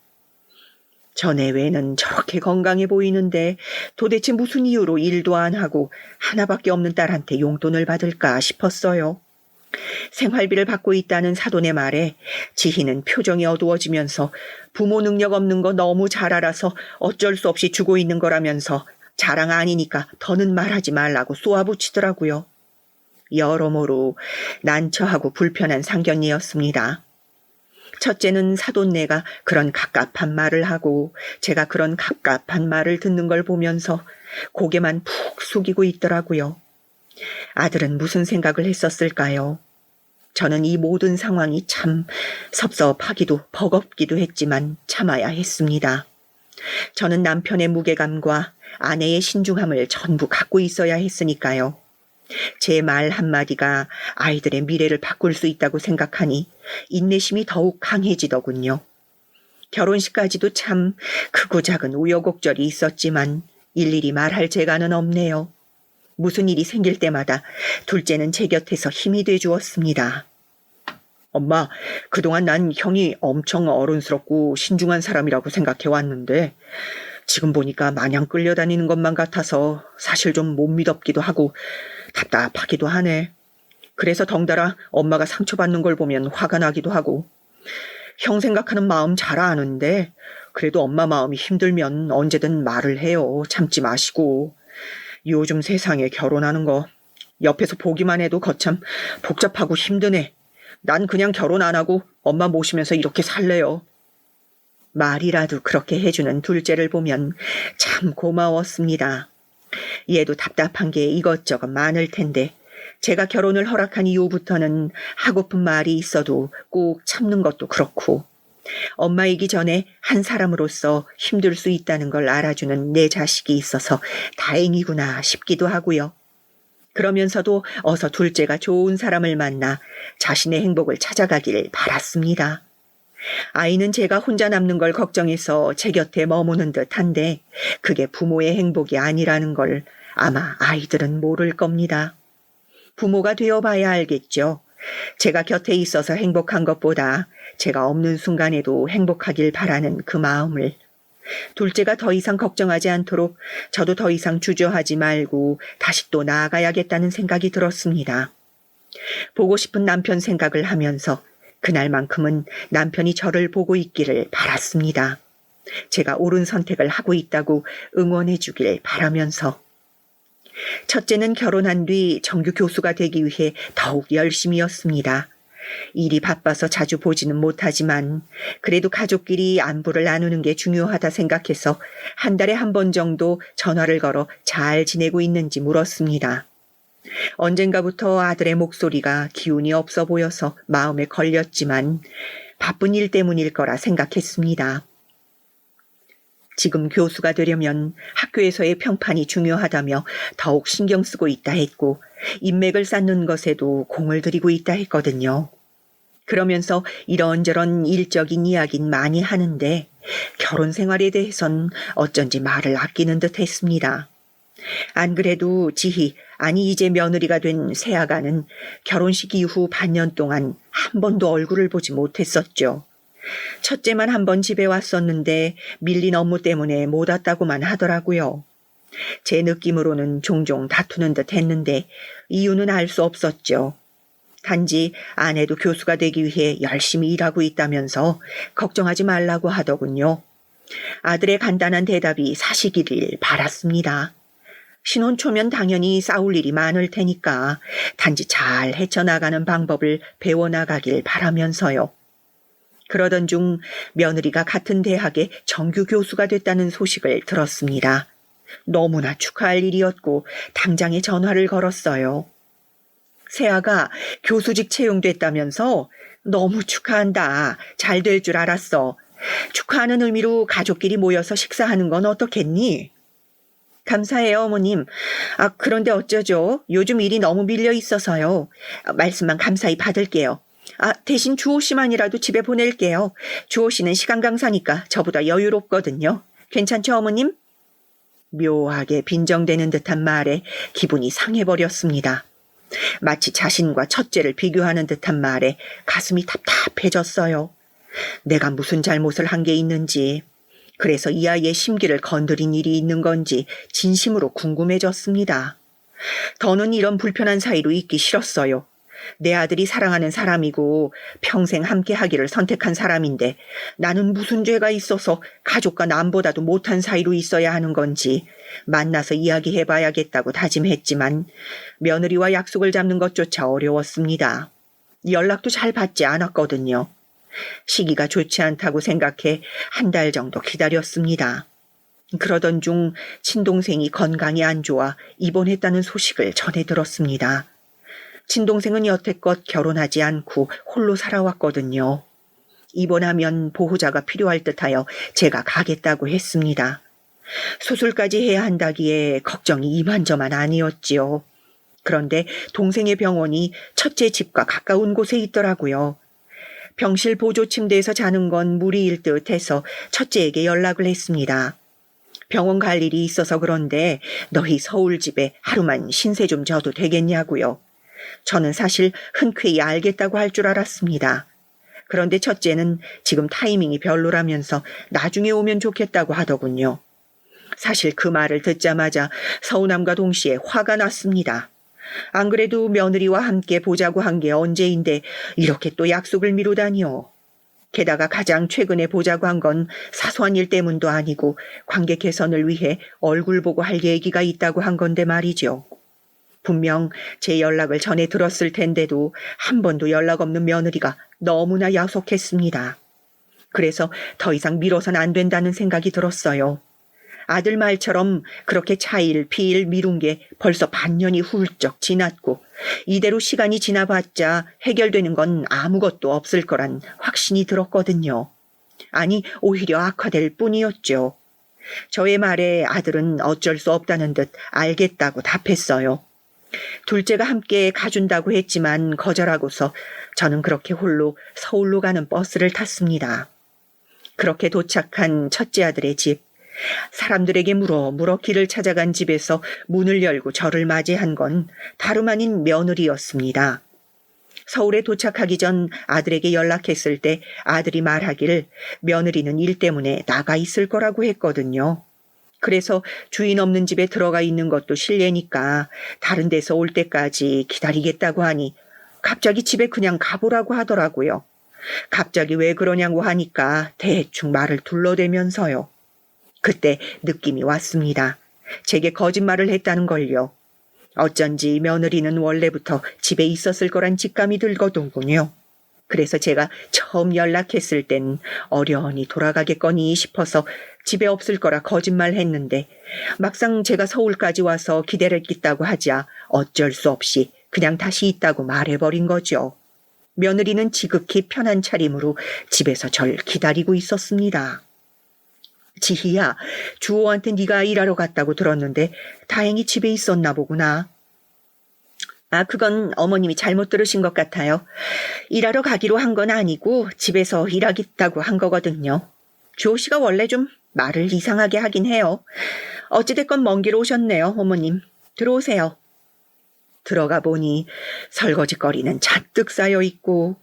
전에외는 저렇게 건강해 보이는데 도대체 무슨 이유로 일도 안 하고 하나밖에 없는 딸한테 용돈을 받을까 싶었어요. 생활비를 받고 있다는 사돈의 말에 지희는 표정이 어두워지면서 부모 능력 없는 거 너무 잘 알아서 어쩔 수 없이 주고 있는 거라면서 자랑 아니니까 더는 말하지 말라고 쏘아붙이더라고요. 여러모로 난처하고 불편한 상견례였습니다. 첫째는 사돈네가 그런 갑갑한 말을 하고 제가 그런 갑갑한 말을 듣는 걸 보면서 고개만 푹 숙이고 있더라고요. 아들은 무슨 생각을 했었을까요? 저는 이 모든 상황이 참 섭섭하기도 버겁기도 했지만 참아야 했습니다. 저는 남편의 무게감과 아내의 신중함을 전부 갖고 있어야 했으니까요. 제 말 한마디가 아이들의 미래를 바꿀 수 있다고 생각하니 인내심이 더욱 강해지더군요. 결혼식까지도 참 크고 작은 우여곡절이 있었지만 일일이 말할 재간은 없네요. 무슨 일이 생길 때마다 둘째는 제 곁에서 힘이 돼 주었습니다. 엄마, 그동안 난 형이 엄청 어른스럽고 신중한 사람이라고 생각해 왔는데 지금 보니까 마냥 끌려다니는 것만 같아서 사실 좀 못 믿었기도 하고 답답하기도 하네. 그래서 덩달아 엄마가 상처받는 걸 보면 화가 나기도 하고. 형 생각하는 마음 잘 아는데 그래도 엄마 마음이 힘들면 언제든 말을 해요. 참지 마시고. 요즘 세상에 결혼하는 거 옆에서 보기만 해도 거참 복잡하고 힘드네. 난 그냥 결혼 안 하고 엄마 모시면서 이렇게 살래요. 말이라도 그렇게 해주는 둘째를 보면 참 고마웠습니다. 얘도 답답한 게 이것저것 많을 텐데 제가 결혼을 허락한 이후부터는 하고픈 말이 있어도 꼭 참는 것도 그렇고 엄마이기 전에 한 사람으로서 힘들 수 있다는 걸 알아주는 내 자식이 있어서 다행이구나 싶기도 하고요. 그러면서도 어서 둘째가 좋은 사람을 만나 자신의 행복을 찾아가길 바랐습니다. 아이는 제가 혼자 남는 걸 걱정해서 제 곁에 머무는 듯한데 그게 부모의 행복이 아니라는 걸 아마 아이들은 모를 겁니다. 부모가 되어봐야 알겠죠. 제가 곁에 있어서 행복한 것보다 제가 없는 순간에도 행복하길 바라는 그 마음을. 둘째가 더 이상 걱정하지 않도록 저도 더 이상 주저하지 말고 다시 또 나아가야겠다는 생각이 들었습니다. 보고 싶은 남편 생각을 하면서 그날만큼은 남편이 저를 보고 있기를 바랐습니다. 제가 옳은 선택을 하고 있다고 응원해 주길 바라면서. 첫째는 결혼한 뒤 정규 교수가 되기 위해 더욱 열심이었습니다. 일이 바빠서 자주 보지는 못하지만 그래도 가족끼리 안부를 나누는 게 중요하다 생각해서 한 달에 한 번 정도 전화를 걸어 잘 지내고 있는지 물었습니다. 언젠가부터 아들의 목소리가 기운이 없어 보여서 마음에 걸렸지만 바쁜 일 때문일 거라 생각했습니다. 지금 교수가 되려면 학교에서의 평판이 중요하다며 더욱 신경 쓰고 있다 했고 인맥을 쌓는 것에도 공을 들이고 있다 했거든요. 그러면서 이런저런 일적인 이야긴 많이 하는데 결혼 생활에 대해선 어쩐지 말을 아끼는 듯 했습니다. 안 그래도 지희, 아니 이제 며느리가 된 새아가는 결혼식 이후 반년 동안 한 번도 얼굴을 보지 못했었죠. 첫째만 한 번 집에 왔었는데 밀린 업무 때문에 못 왔다고만 하더라고요. 제 느낌으로는 종종 다투는 듯 했는데 이유는 알 수 없었죠. 단지 아내도 교수가 되기 위해 열심히 일하고 있다면서 걱정하지 말라고 하더군요. 아들의 간단한 대답이 사실이길 바랐습니다. 신혼 초면 당연히 싸울 일이 많을 테니까 단지 잘 헤쳐나가는 방법을 배워나가길 바라면서요. 그러던 중 며느리가 같은 대학의 정규 교수가 됐다는 소식을 들었습니다. 너무나 축하할 일이었고 당장에 전화를 걸었어요. 새아가 교수직 채용됐다면서? 너무 축하한다. 잘 될 줄 알았어. 축하하는 의미로 가족끼리 모여서 식사하는 건 어떻겠니? 감사해요, 어머님. 그런데 어쩌죠? 요즘 일이 너무 밀려 있어서요. 말씀만 감사히 받을게요. 대신 주호 씨만이라도 집에 보낼게요. 주호 씨는 시간 강사니까 저보다 여유롭거든요. 괜찮죠, 어머님? 묘하게 빈정대는 듯한 말에 기분이 상해버렸습니다. 마치 자신과 첫째를 비교하는 듯한 말에 가슴이 답답해졌어요. 내가 무슨 잘못을 한 게 있는지, 그래서 이 아이의 심기를 건드린 일이 있는 건지 진심으로 궁금해졌습니다. 더는 이런 불편한 사이로 있기 싫었어요. 내 아들이 사랑하는 사람이고 평생 함께하기를 선택한 사람인데 나는 무슨 죄가 있어서 가족과 남보다도 못한 사이로 있어야 하는 건지 만나서 이야기해봐야겠다고 다짐했지만 며느리와 약속을 잡는 것조차 어려웠습니다. 연락도 잘 받지 않았거든요. 시기가 좋지 않다고 생각해 한 달 정도 기다렸습니다. 그러던 중 친동생이 건강이 안 좋아 입원했다는 소식을 전해 들었습니다. 친동생은 여태껏 결혼하지 않고 홀로 살아왔거든요. 입원하면 보호자가 필요할 듯하여 제가 가겠다고 했습니다. 수술까지 해야 한다기에 걱정이 이만저만 아니었지요. 그런데 동생의 병원이 첫째 집과 가까운 곳에 있더라고요. 병실 보조 침대에서 자는 건 무리일 듯 해서 첫째에게 연락을 했습니다. 병원 갈 일이 있어서 그런데 너희 서울 집에 하루만 신세 좀 져도 되겠냐고요. 저는 사실 흔쾌히 알겠다고 할 줄 알았습니다. 그런데 첫째는 지금 타이밍이 별로라면서 나중에 오면 좋겠다고 하더군요. 사실 그 말을 듣자마자 서운함과 동시에 화가 났습니다. 안 그래도 며느리와 함께 보자고 한 게 언제인데 이렇게 또 약속을 미루다니요. 게다가 가장 최근에 보자고 한 건 사소한 일 때문도 아니고 관계 개선을 위해 얼굴 보고 할 얘기가 있다고 한 건데 말이죠. 분명 제 연락을 전해 들었을 텐데도 한 번도 연락 없는 며느리가 너무나 야속했습니다. 그래서 더 이상 미뤄선 안 된다는 생각이 들었어요. 아들 말처럼 그렇게 차일 피일 미룬 게 벌써 반년이 훌쩍 지났고 이대로 시간이 지나봤자 해결되는 건 아무것도 없을 거란 확신이 들었거든요. 아니 오히려 악화될 뿐이었죠. 저의 말에 아들은 어쩔 수 없다는 듯 알겠다고 답했어요. 둘째가 함께 가준다고 했지만 거절하고서 저는 그렇게 홀로 서울로 가는 버스를 탔습니다. 그렇게 도착한 첫째 아들의 집, 사람들에게 물어 길을 찾아간 집에서 문을 열고 저를 맞이한 건 다름 아닌 며느리였습니다. 서울에 도착하기 전 아들에게 연락했을 때 아들이 말하기를 며느리는 일 때문에 나가 있을 거라고 했거든요. 그래서 주인 없는 집에 들어가 있는 것도 실례니까 다른 데서 올 때까지 기다리겠다고 하니 갑자기 집에 그냥 가보라고 하더라고요. 갑자기 왜 그러냐고 하니까 대충 말을 둘러대면서요. 그때 느낌이 왔습니다. 제게 거짓말을 했다는 걸요. 어쩐지 며느리는 원래부터 집에 있었을 거란 직감이 들거든요. 그래서 제가 처음 연락했을 땐 어련히 돌아가겠거니 싶어서 집에 없을 거라 거짓말했는데 막상 제가 서울까지 와서 기다리겠다고 하자 어쩔 수 없이 그냥 다시 있다고 말해버린 거죠. 며느리는 지극히 편한 차림으로 집에서 절 기다리고 있었습니다. 지희야, 주호한테 네가 일하러 갔다고 들었는데 다행히 집에 있었나 보구나. 아, 그건 어머님이 잘못 들으신 것 같아요. 일하러 가기로 한 건 아니고 집에서 일하겠다고 한 거거든요. 주호 씨가 원래 좀 말을 이상하게 하긴 해요. 어찌됐건 먼 길 오셨네요, 어머님. 들어오세요. 들어가 보니 설거지거리는 잔뜩 쌓여 있고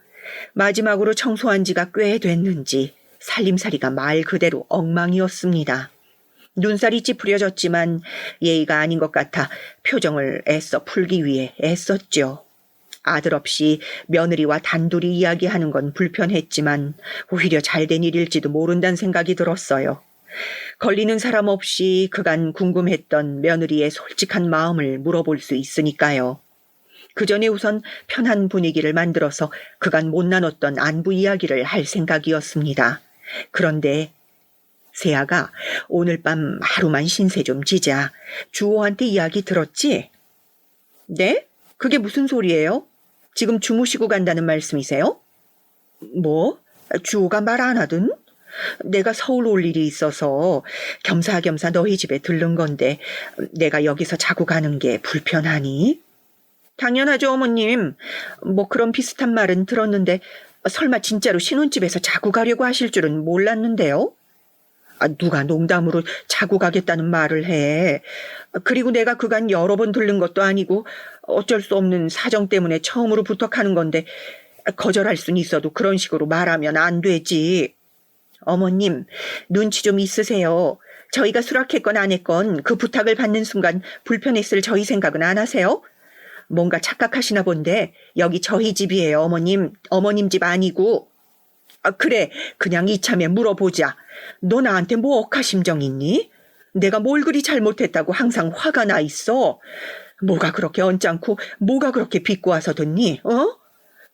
마지막으로 청소한 지가 꽤 됐는지 살림살이가 말 그대로 엉망이었습니다. 눈살이 찌푸려졌지만 예의가 아닌 것 같아 표정을 애써 풀기 위해 애썼죠. 아들 없이 며느리와 단둘이 이야기하는 건 불편했지만 오히려 잘된 일일지도 모른다는 생각이 들었어요. 걸리는 사람 없이 그간 궁금했던 며느리의 솔직한 마음을 물어볼 수 있으니까요. 그 전에 우선 편한 분위기를 만들어서 그간 못 나눴던 안부 이야기를 할 생각이었습니다. 그런데 세아가 오늘 밤 하루만 신세 좀 지자. 주호한테 이야기 들었지? 네? 그게 무슨 소리예요? 지금 주무시고 간다는 말씀이세요? 뭐? 주호가 말 안 하든? 내가 서울 올 일이 있어서 겸사겸사 너희 집에 들른 건데 내가 여기서 자고 가는 게 불편하니? 당연하죠, 어머님. 뭐 그런 비슷한 말은 들었는데 설마 진짜로 신혼집에서 자고 가려고 하실 줄은 몰랐는데요? 아, 누가 농담으로 자고 가겠다는 말을 해. 그리고 내가 그간 여러 번 들른 것도 아니고 어쩔 수 없는 사정 때문에 처음으로 부탁하는 건데 거절할 순 있어도 그런 식으로 말하면 안 되지. 어머님, 눈치 좀 있으세요. 저희가 수락했건 안 했건 그 부탁을 받는 순간 불편했을 저희 생각은 안 하세요? 뭔가 착각하시나 본데 여기 저희 집이에요, 어머님. 어머님 집 아니고. 아, 그래. 그냥 이참에 물어보자. 너 나한테 뭐 억하심정 있니? 내가 뭘 그리 잘못했다고 항상 화가 나 있어. 뭐가 그렇게 언짢고 뭐가 그렇게 비꼬 와서 듣니? 어?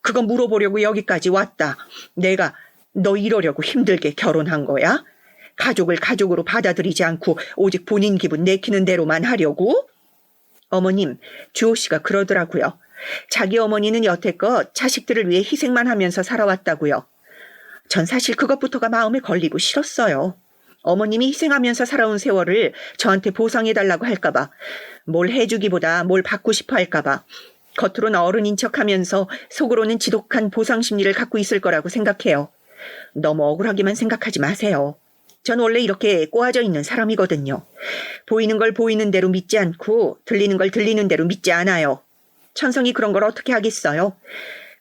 그거 물어보려고 여기까지 왔다. 내가 너 이러려고 힘들게 결혼한 거야? 가족을 가족으로 받아들이지 않고 오직 본인 기분 내키는 대로만 하려고? 어머님, 주호 씨가 그러더라고요. 자기 어머니는 여태껏 자식들을 위해 희생만 하면서 살아왔다고요. 전 사실 그것부터가 마음에 걸리고 싫었어요. 어머님이 희생하면서 살아온 세월을 저한테 보상해달라고 할까봐, 뭘 해주기보다 뭘 받고 싶어 할까봐, 겉으로는 어른인 척하면서 속으로는 지독한 보상 심리를 갖고 있을 거라고 생각해요. 너무 억울하게만 생각하지 마세요. 전 원래 이렇게 꼬아져 있는 사람이거든요. 보이는 걸 보이는 대로 믿지 않고 들리는 걸 들리는 대로 믿지 않아요. 천성이 그런 걸 어떻게 하겠어요?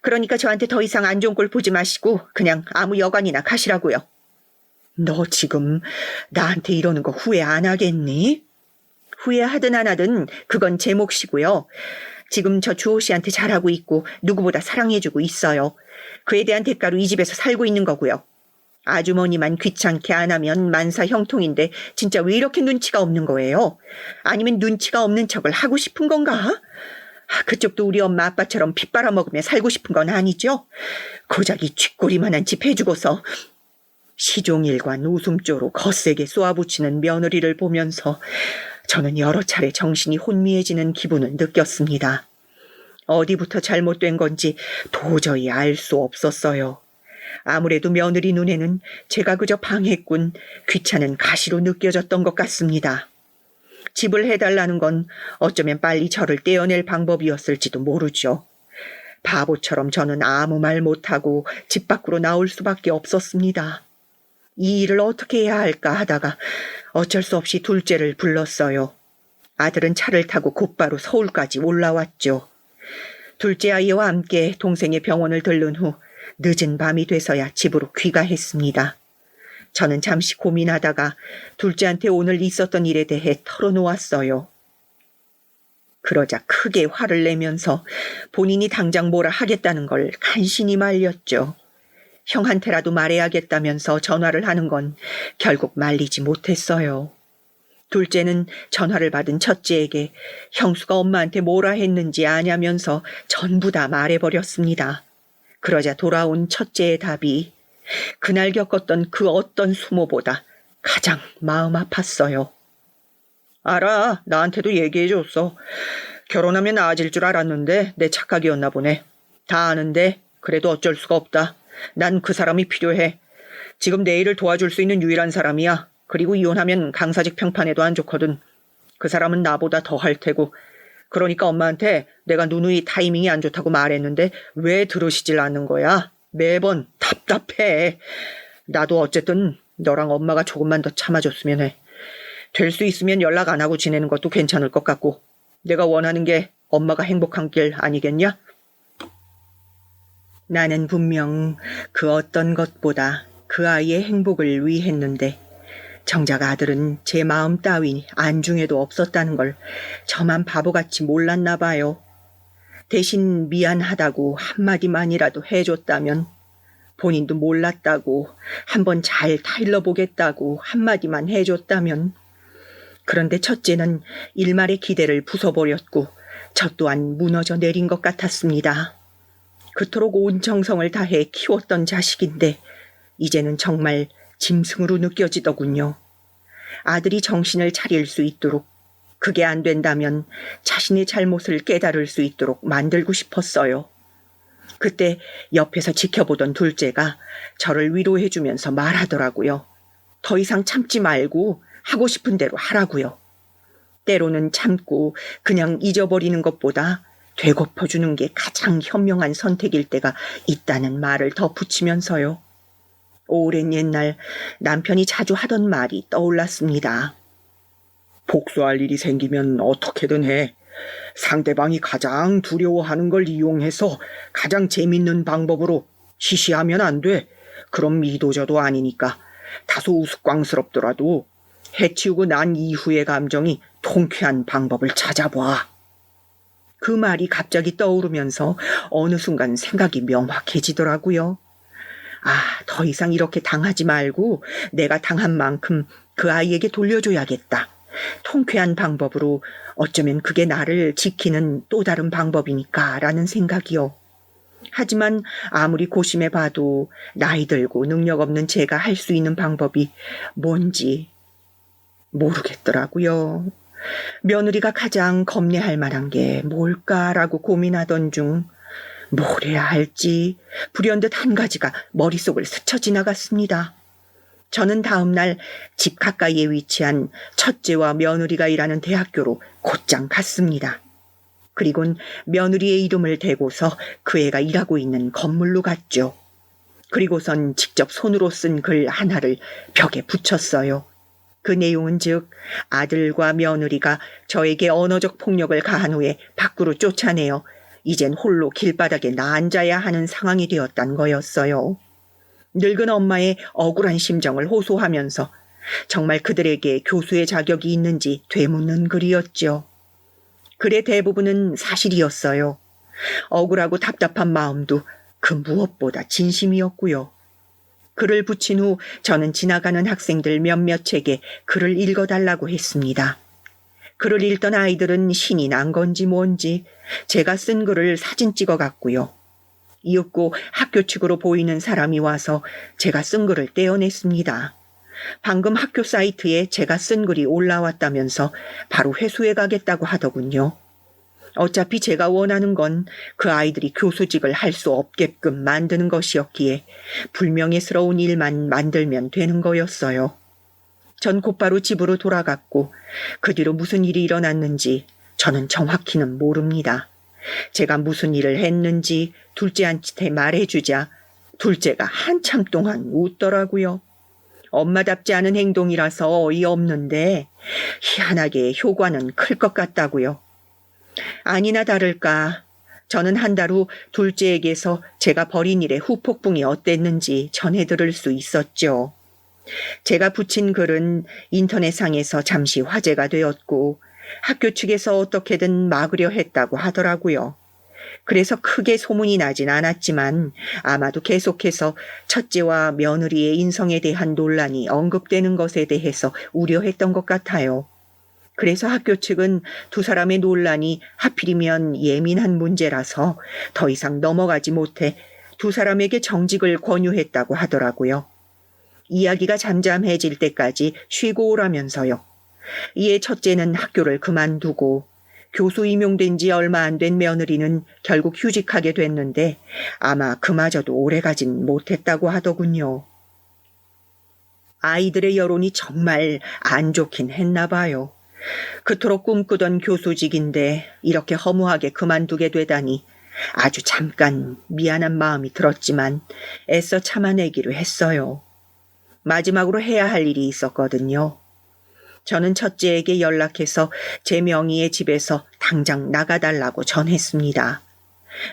그러니까 저한테 더 이상 안 좋은 꼴 보지 마시고 그냥 아무 여관이나 가시라고요. 너 지금 나한테 이러는 거 후회 안 하겠니? 후회하든 안 하든 그건 제 몫이고요. 지금 저 주호 씨한테 잘하고 있고 누구보다 사랑해주고 있어요. 그에 대한 대가로 이 집에서 살고 있는 거고요. 아주머니만 귀찮게 안 하면 만사 형통인데 진짜 왜 이렇게 눈치가 없는 거예요? 아니면 눈치가 없는 척을 하고 싶은 건가? 그쪽도 우리 엄마 아빠처럼 피 빨아먹으며 살고 싶은 건 아니죠? 고작 이 쥐꼬리만한 집 해주고서 시종일관 웃음조로 거세게 쏘아붙이는 며느리를 보면서 저는 여러 차례 정신이 혼미해지는 기분을 느꼈습니다. 어디부터 잘못된 건지 도저히 알 수 없었어요. 아무래도 며느리 눈에는 제가 그저 방해꾼, 귀찮은 가시로 느껴졌던 것 같습니다. 집을 해달라는 건 어쩌면 빨리 저를 떼어낼 방법이었을지도 모르죠. 바보처럼 저는 아무 말 못하고 집 밖으로 나올 수밖에 없었습니다. 이 일을 어떻게 해야 할까 하다가 어쩔 수 없이 둘째를 불렀어요. 아들은 차를 타고 곧바로 서울까지 올라왔죠. 둘째 아이와 함께 동생의 병원을 들른 후 늦은 밤이 돼서야 집으로 귀가했습니다. 저는 잠시 고민하다가 둘째한테 오늘 있었던 일에 대해 털어놓았어요. 그러자 크게 화를 내면서 본인이 당장 뭐라 하겠다는 걸 간신히 말렸죠. 형한테라도 말해야겠다면서 전화를 하는 건 결국 말리지 못했어요. 둘째는 전화를 받은 첫째에게 형수가 엄마한테 뭐라 했는지 아냐면서 전부 다 말해버렸습니다. 그러자 돌아온 첫째의 답이 그날 겪었던 그 어떤 수모보다 가장 마음 아팠어요. 알아, 나한테도 얘기해줬어. 결혼하면 나아질 줄 알았는데 내 착각이었나 보네. 다 아는데 그래도 어쩔 수가 없다. 난 그 사람이 필요해. 지금 내 일을 도와줄 수 있는 유일한 사람이야. 그리고 이혼하면 강사직 평판에도 안 좋거든. 그 사람은 나보다 더 할 테고. 그러니까 엄마한테 내가 누누이 타이밍이 안 좋다고 말했는데 왜 들으시질 않는 거야? 매번 답답해. 나도 어쨌든 너랑 엄마가 조금만 더 참아줬으면 해. 될 수 있으면 연락 안 하고 지내는 것도 괜찮을 것 같고. 내가 원하는 게 엄마가 행복한 길 아니겠냐? 나는 분명 그 어떤 것보다 그 아이의 행복을 위했는데 정작 아들은 제 마음 따위 안중에도 없었다는 걸 저만 바보같이 몰랐나 봐요. 대신 미안하다고 한마디만이라도 해줬다면, 본인도 몰랐다고 한번 잘 타일러보겠다고 한마디만 해줬다면. 그런데 첫째는 일말의 기대를 부숴버렸고 저 또한 무너져 내린 것 같았습니다. 그토록 온 정성을 다해 키웠던 자식인데 이제는 정말 짐승으로 느껴지더군요. 아들이 정신을 차릴 수 있도록, 그게 안 된다면 자신의 잘못을 깨달을 수 있도록 만들고 싶었어요. 그때 옆에서 지켜보던 둘째가 저를 위로해주면서 말하더라고요. 더 이상 참지 말고 하고 싶은 대로 하라고요. 때로는 참고 그냥 잊어버리는 것보다 되갚아주는 게 가장 현명한 선택일 때가 있다는 말을 덧붙이면서요. 오랜 옛날 남편이 자주 하던 말이 떠올랐습니다. 복수할 일이 생기면 어떻게든 해. 상대방이 가장 두려워하는 걸 이용해서 가장 재밌는 방법으로 시시하면 안 돼. 그럼 이도저도 아니니까 다소 우스꽝스럽더라도 해치우고 난 이후의 감정이 통쾌한 방법을 찾아봐. 그 말이 갑자기 떠오르면서 어느 순간 생각이 명확해지더라고요. 더 이상 이렇게 당하지 말고 내가 당한 만큼 그 아이에게 돌려줘야겠다. 통쾌한 방법으로 어쩌면 그게 나를 지키는 또 다른 방법이니까 라는 생각이요. 하지만 아무리 고심해봐도 나이 들고 능력 없는 제가 할 수 있는 방법이 뭔지 모르겠더라고요. 며느리가 가장 겁내할 만한 게 뭘까라고 고민하던 중 뭘 해야 할지 불현듯 한 가지가 머릿속을 스쳐 지나갔습니다. 저는 다음 날 집 가까이에 위치한 첫째와 며느리가 일하는 대학교로 곧장 갔습니다. 그리곤 며느리의 이름을 대고서 그 애가 일하고 있는 건물로 갔죠. 그리고선 직접 손으로 쓴 글 하나를 벽에 붙였어요. 그 내용은 즉 아들과 며느리가 저에게 언어적 폭력을 가한 후에 밖으로 쫓아내어 이젠 홀로 길바닥에 나앉아야 하는 상황이 되었단 거였어요. 늙은 엄마의 억울한 심정을 호소하면서 정말 그들에게 교수의 자격이 있는지 되묻는 글이었죠. 글의 대부분은 사실이었어요. 억울하고 답답한 마음도 그 무엇보다 진심이었고요. 글을 붙인 후 저는 지나가는 학생들 몇몇에게 글을 읽어달라고 했습니다. 글을 읽던 아이들은 신이 난 건지 뭔지 제가 쓴 글을 사진 찍어갔고요. 이윽고 학교 측으로 보이는 사람이 와서 제가 쓴 글을 떼어냈습니다. 방금 학교 사이트에 제가 쓴 글이 올라왔다면서 바로 회수해 가겠다고 하더군요. 어차피 제가 원하는 건 그 아이들이 교수직을 할 수 없게끔 만드는 것이었기에 불명예스러운 일만 만들면 되는 거였어요. 전 곧바로 집으로 돌아갔고 그 뒤로 무슨 일이 일어났는지 저는 정확히는 모릅니다. 제가 무슨 일을 했는지 둘째한테 말해주자 둘째가 한참 동안 웃더라고요. 엄마답지 않은 행동이라서 어이없는데 희한하게 효과는 클 것 같다고요. 아니나 다를까 저는 한 달 후 둘째에게서 제가 벌인 일의 후폭풍이 어땠는지 전해들을 수 있었죠. 제가 붙인 글은 인터넷상에서 잠시 화제가 되었고 학교 측에서 어떻게든 막으려 했다고 하더라고요. 그래서 크게 소문이 나진 않았지만 아마도 계속해서 첫째와 며느리의 인성에 대한 논란이 언급되는 것에 대해서 우려했던 것 같아요. 그래서 학교 측은 두 사람의 논란이 하필이면 예민한 문제라서 더 이상 넘어가지 못해 두 사람에게 정직을 권유했다고 하더라고요. 이야기가 잠잠해질 때까지 쉬고 오라면서요. 이에 첫째는 학교를 그만두고 교수 임용된 지 얼마 안 된 며느리는 결국 휴직하게 됐는데 아마 그마저도 오래가진 못했다고 하더군요. 아이들의 여론이 정말 안 좋긴 했나 봐요. 그토록 꿈꾸던 교수직인데 이렇게 허무하게 그만두게 되다니 아주 잠깐 미안한 마음이 들었지만 애써 참아내기로 했어요. 마지막으로 해야 할 일이 있었거든요. 저는 첫째에게 연락해서 제 명의의 집에서 당장 나가달라고 전했습니다.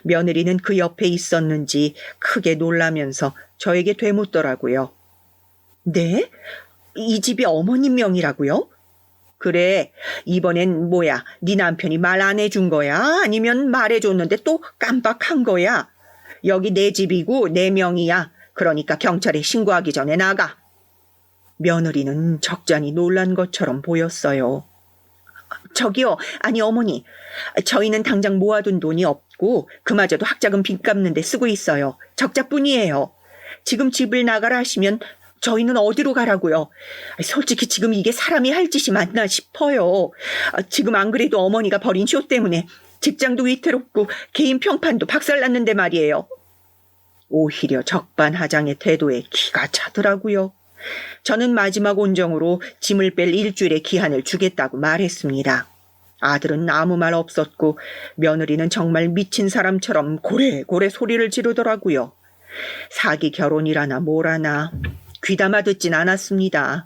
며느리는 그 옆에 있었는지 크게 놀라면서 저에게 되묻더라고요. 네? 이 집이 어머님 명이라고요? 그래, 이번엔 뭐야, 네 남편이 말 안 해준 거야? 아니면 말해줬는데 또 깜빡한 거야? 여기 내 집이고 내 명이야. 그러니까 경찰에 신고하기 전에 나가. 며느리는 적잖이 놀란 것처럼 보였어요. 저기요, 아니 어머니, 저희는 당장 모아둔 돈이 없고 그마저도 학자금 빚 갚는 데 쓰고 있어요. 적자뿐이에요. 지금 집을 나가라 하시면 저희는 어디로 가라고요? 솔직히 지금 이게 사람이 할 짓이 맞나 싶어요. 지금 안 그래도 어머니가 벌인 쇼 때문에 직장도 위태롭고 개인 평판도 박살났는데 말이에요. 오히려 적반하장의 태도에 기가 차더라고요. 저는 마지막 온정으로 짐을 뺄 일주일의 기한을 주겠다고 말했습니다. 아들은 아무 말 없었고 며느리는 정말 미친 사람처럼 고래고래 소리를 지르더라고요. 사기 결혼이라나 뭐라나 귀담아 듣진 않았습니다.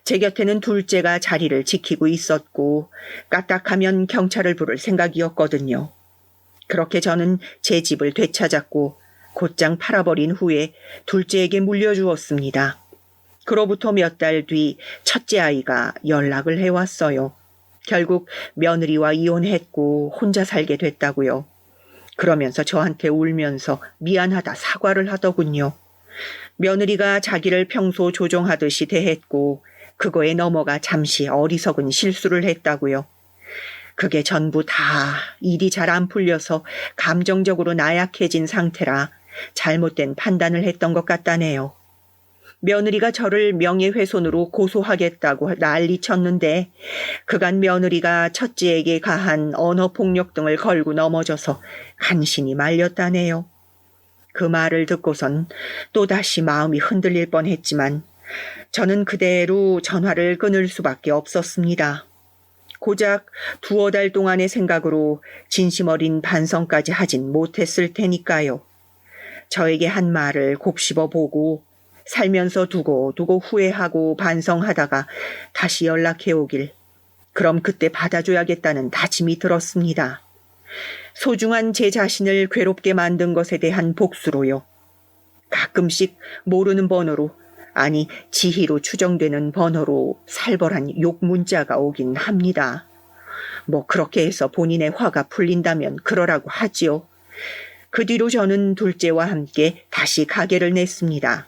제 곁에는 둘째가 자리를 지키고 있었고 까딱하면 경찰을 부를 생각이었거든요. 그렇게 저는 제 집을 되찾았고 곧장 팔아버린 후에 둘째에게 물려주었습니다. 그로부터 몇 달 뒤 첫째 아이가 연락을 해왔어요. 결국 며느리와 이혼했고 혼자 살게 됐다고요. 그러면서 저한테 울면서 미안하다 사과를 하더군요. 며느리가 자기를 평소 조종하듯이 대했고 그거에 넘어가 잠시 어리석은 실수를 했다고요. 그게 전부 다 일이 잘 안 풀려서 감정적으로 나약해진 상태라 잘못된 판단을 했던 것 같다네요. 며느리가 저를 명예훼손으로 고소하겠다고 난리쳤는데 그간 며느리가 첫째에게 가한 언어폭력 등을 걸고 넘어져서 간신히 말렸다네요. 그 말을 듣고선 또다시 마음이 흔들릴 뻔했지만 저는 그대로 전화를 끊을 수밖에 없었습니다. 고작 2-5달 동안의 생각으로 진심 어린 반성까지 하진 못했을 테니까요. 저에게 한 말을 곱씹어 보고 살면서 두고두고 후회하고 반성하다가 다시 연락해 오길 그럼 그때 받아줘야겠다는 다짐이 들었습니다. 소중한 제 자신을 괴롭게 만든 것에 대한 복수로요. 가끔씩 모르는 번호로 아니 지희로 추정되는 번호로 살벌한 욕 문자가 오긴 합니다. 뭐 그렇게 해서 본인의 화가 풀린다면 그러라고 하지요. 그 뒤로 저는 둘째와 함께 다시 가게를 냈습니다.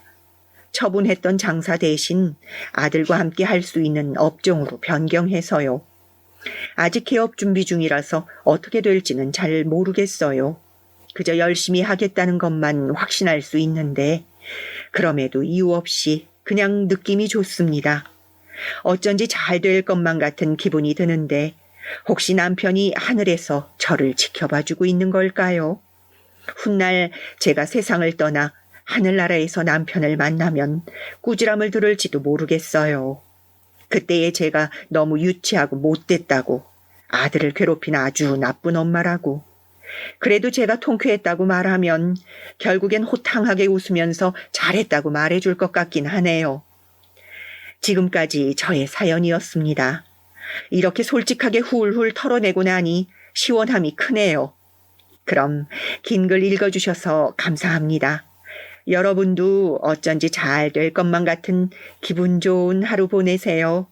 처분했던 장사 대신 아들과 함께 할 수 있는 업종으로 변경해서요. 아직 개업 준비 중이라서 어떻게 될지는 잘 모르겠어요. 그저 열심히 하겠다는 것만 확신할 수 있는데 그럼에도 이유 없이 그냥 느낌이 좋습니다. 어쩐지 잘 될 것만 같은 기분이 드는데 혹시 남편이 하늘에서 저를 지켜봐주고 있는 걸까요? 훗날 제가 세상을 떠나 하늘나라에서 남편을 만나면 꾸지람을 들을지도 모르겠어요. 그때의 제가 너무 유치하고 못됐다고 아들을 괴롭힌 아주 나쁜 엄마라고 그래도 제가 통쾌했다고 말하면 결국엔 호탕하게 웃으면서 잘했다고 말해줄 것 같긴 하네요. 지금까지 저의 사연이었습니다. 이렇게 솔직하게 훌훌 털어내고 나니 시원함이 크네요. 그럼 긴 글 읽어주셔서 감사합니다. 여러분도 어쩐지 잘 될 것만 같은 기분 좋은 하루 보내세요.